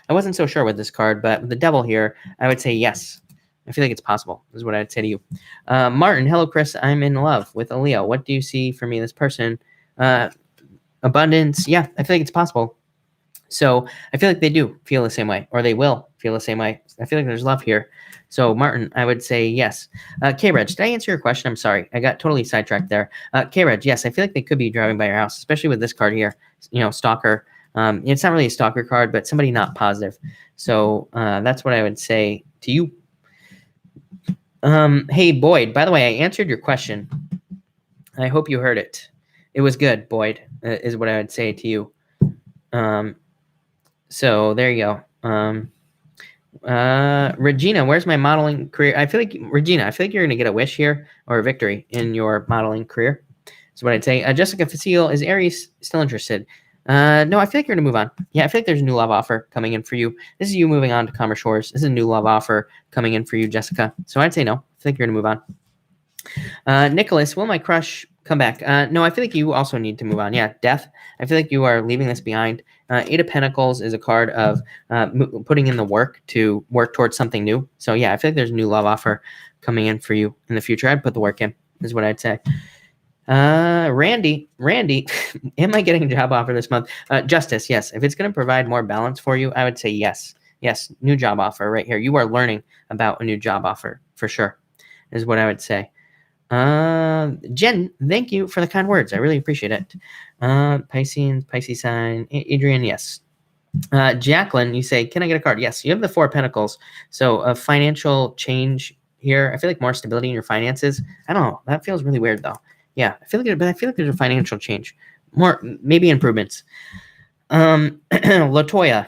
I wasn't so sure with this card, but with the Devil here, I would say yes. I feel like it's possible, is what I'd say to you. Martin, hello, Chris. I'm in love with a Leo. What do you see for me, this person? Abundance. Yeah, I feel like it's possible. So I feel like they do feel the same way, or they will feel the same way. I feel like there's love here. So Martin, I would say yes. K-Reg, did I answer your question? I'm sorry. I got totally sidetracked there. K-Reg, yes, I feel like they could be driving by your house, especially with this card here. Stalker. It's not really a stalker card, but somebody not positive. So that's what I would say to you. Hey, Boyd, by the way, I answered your question. I hope you heard it. It was good, Boyd, is what I would say to you. So there you go. Regina, where's my modeling career? Regina, I feel like you're going to get a wish here, or a victory in your modeling career. is what I'd say. Jessica Facile, is Aries still interested? No, I feel like you're going to move on. Yeah, I feel like there's a new love offer coming in for you. This is you moving on to calmer shores. This is a new love offer coming in for you, Jessica. So I'd say no. I think you're going to move on. Nicholas, will my crush come back? No, I feel like you also need to move on. Yeah, death. I feel like you are leaving this behind. Eight of Pentacles is a card of putting in the work to work towards something new. So yeah, I feel like there's a new love offer coming in for you in the future. I'd put the work in, is what I'd say. Randy, am I getting a job offer this month? Justice, yes. If it's going to provide more balance for you, I would say yes. Yes, new job offer right here. You are learning about a new job offer for sure, is what I would say. Jen, thank you for the kind words. I really appreciate it. Pisces sign. Adrian, yes. Jacqueline, you say, can I get a card? Yes, you have the Four of Pentacles. So a financial change here. I feel like more stability in your finances. I don't know. That feels really weird though. Yeah, I feel like there's a financial change. More, maybe improvements. Latoya.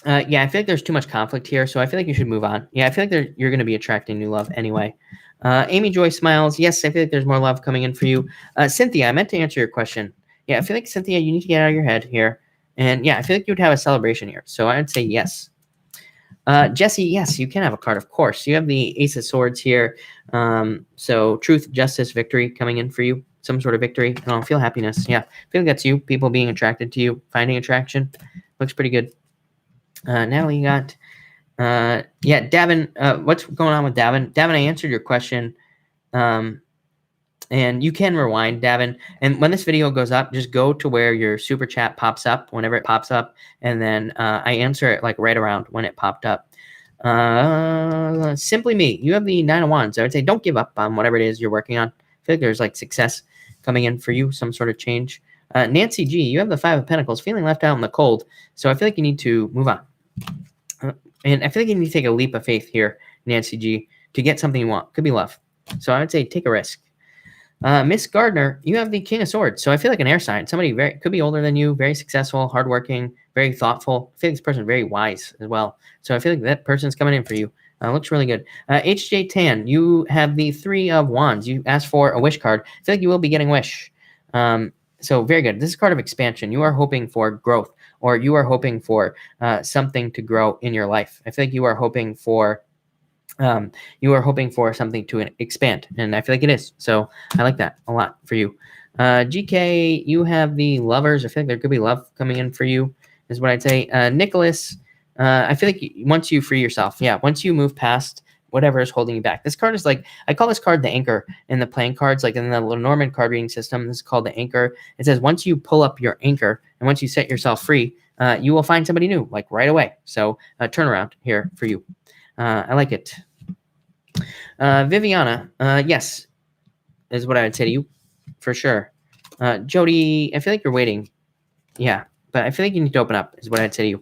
Yeah, I feel like there's too much conflict here, so I feel like you should move on. Yeah, I feel like you're going to be attracting new love anyway. Amy Joy smiles. Yes, I feel like there's more love coming in for you. Cynthia, I meant to answer your question. Yeah, I feel like, Cynthia, you need to get out of your head here. And yeah, I feel like you would have a celebration here. So I'd say yes. Jesse, yes, you can have a card, of course. You have the Ace of Swords here. So truth, justice, victory coming in for you. Some sort of victory. I don't feel happiness. Yeah, I feel like that's you. People being attracted to you. Finding attraction. Looks pretty good. Natalie, you got... yeah, Davin, what's going on with Davin? Davin, I answered your question. And you can rewind, Davin. And when this video goes up, just go to where your super chat pops up, whenever it pops up. And then I answer it like right around when it popped up. Simply me, you have the Nine of Wands. I would say don't give up on whatever it is you're working on. I feel like there's like success coming in for you, some sort of change. Nancy G, you have the Five of Pentacles, feeling left out in the cold. So I feel like you need to move on. And I feel like you need to take a leap of faith here, Nancy G, to get something you want. Could be love. So I would say take a risk. Miss Gardner, you have the King of Swords. So I feel like an air sign. Somebody could be older than you, very successful, hardworking, very thoughtful. I feel like this person is very wise as well. So I feel like that person's coming in for you. Looks really good. HJ Tan, you have the Three of Wands. You asked for a wish card. I feel like you will be getting wish. So very good. This is a card of expansion. You are hoping for growth, or you are hoping for something to grow in your life. I feel like you are hoping for something to expand, and I feel like it is. So I like that a lot for you. GK, you have the Lovers. I feel like there could be love coming in for you, is what I'd say. Nicholas, I feel like once you free yourself, yeah, once you move past whatever is holding you back. This card is like, I call this card the anchor in the playing cards, like in the Lenormand card reading system. This is called the anchor. It says once you pull up your anchor and once you set yourself free, you will find somebody new, like right away. So turnaround here for you. I like it. Viviana, yes, is what I would say to you for sure. Jody, I feel like you're waiting. Yeah, but I feel like you need to open up, is what I'd say to you.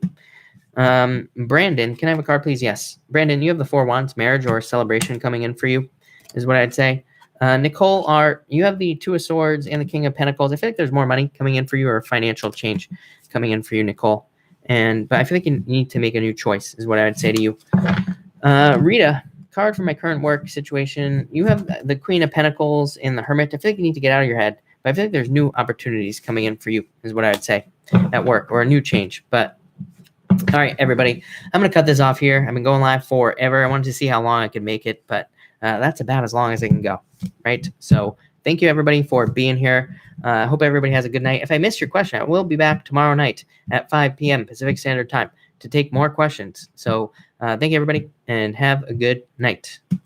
Brandon, can I have a card, please? Yes. Brandon, you have the Four Wands, marriage or celebration coming in for you, is what I'd say. Nicole R., you have the Two of Swords and the King of Pentacles. I feel like there's more money coming in for you, or financial change coming in for you, Nicole. But I feel like you need to make a new choice, is what I would say to you. Rita, card for my current work situation. You have the Queen of Pentacles and the Hermit. I feel like you need to get out of your head, but I feel like there's new opportunities coming in for you, is what I would say, at work, or a new change. But all right, everybody, I'm going to cut this off here. I've been going live forever. I wanted to see how long I could make it, but that's about as long as I can go, right? So thank you, everybody, for being here. I hope everybody has a good night. If I missed your question, I will be back tomorrow night at 5 p.m. Pacific Standard Time to take more questions. So thank you, everybody, and have a good night.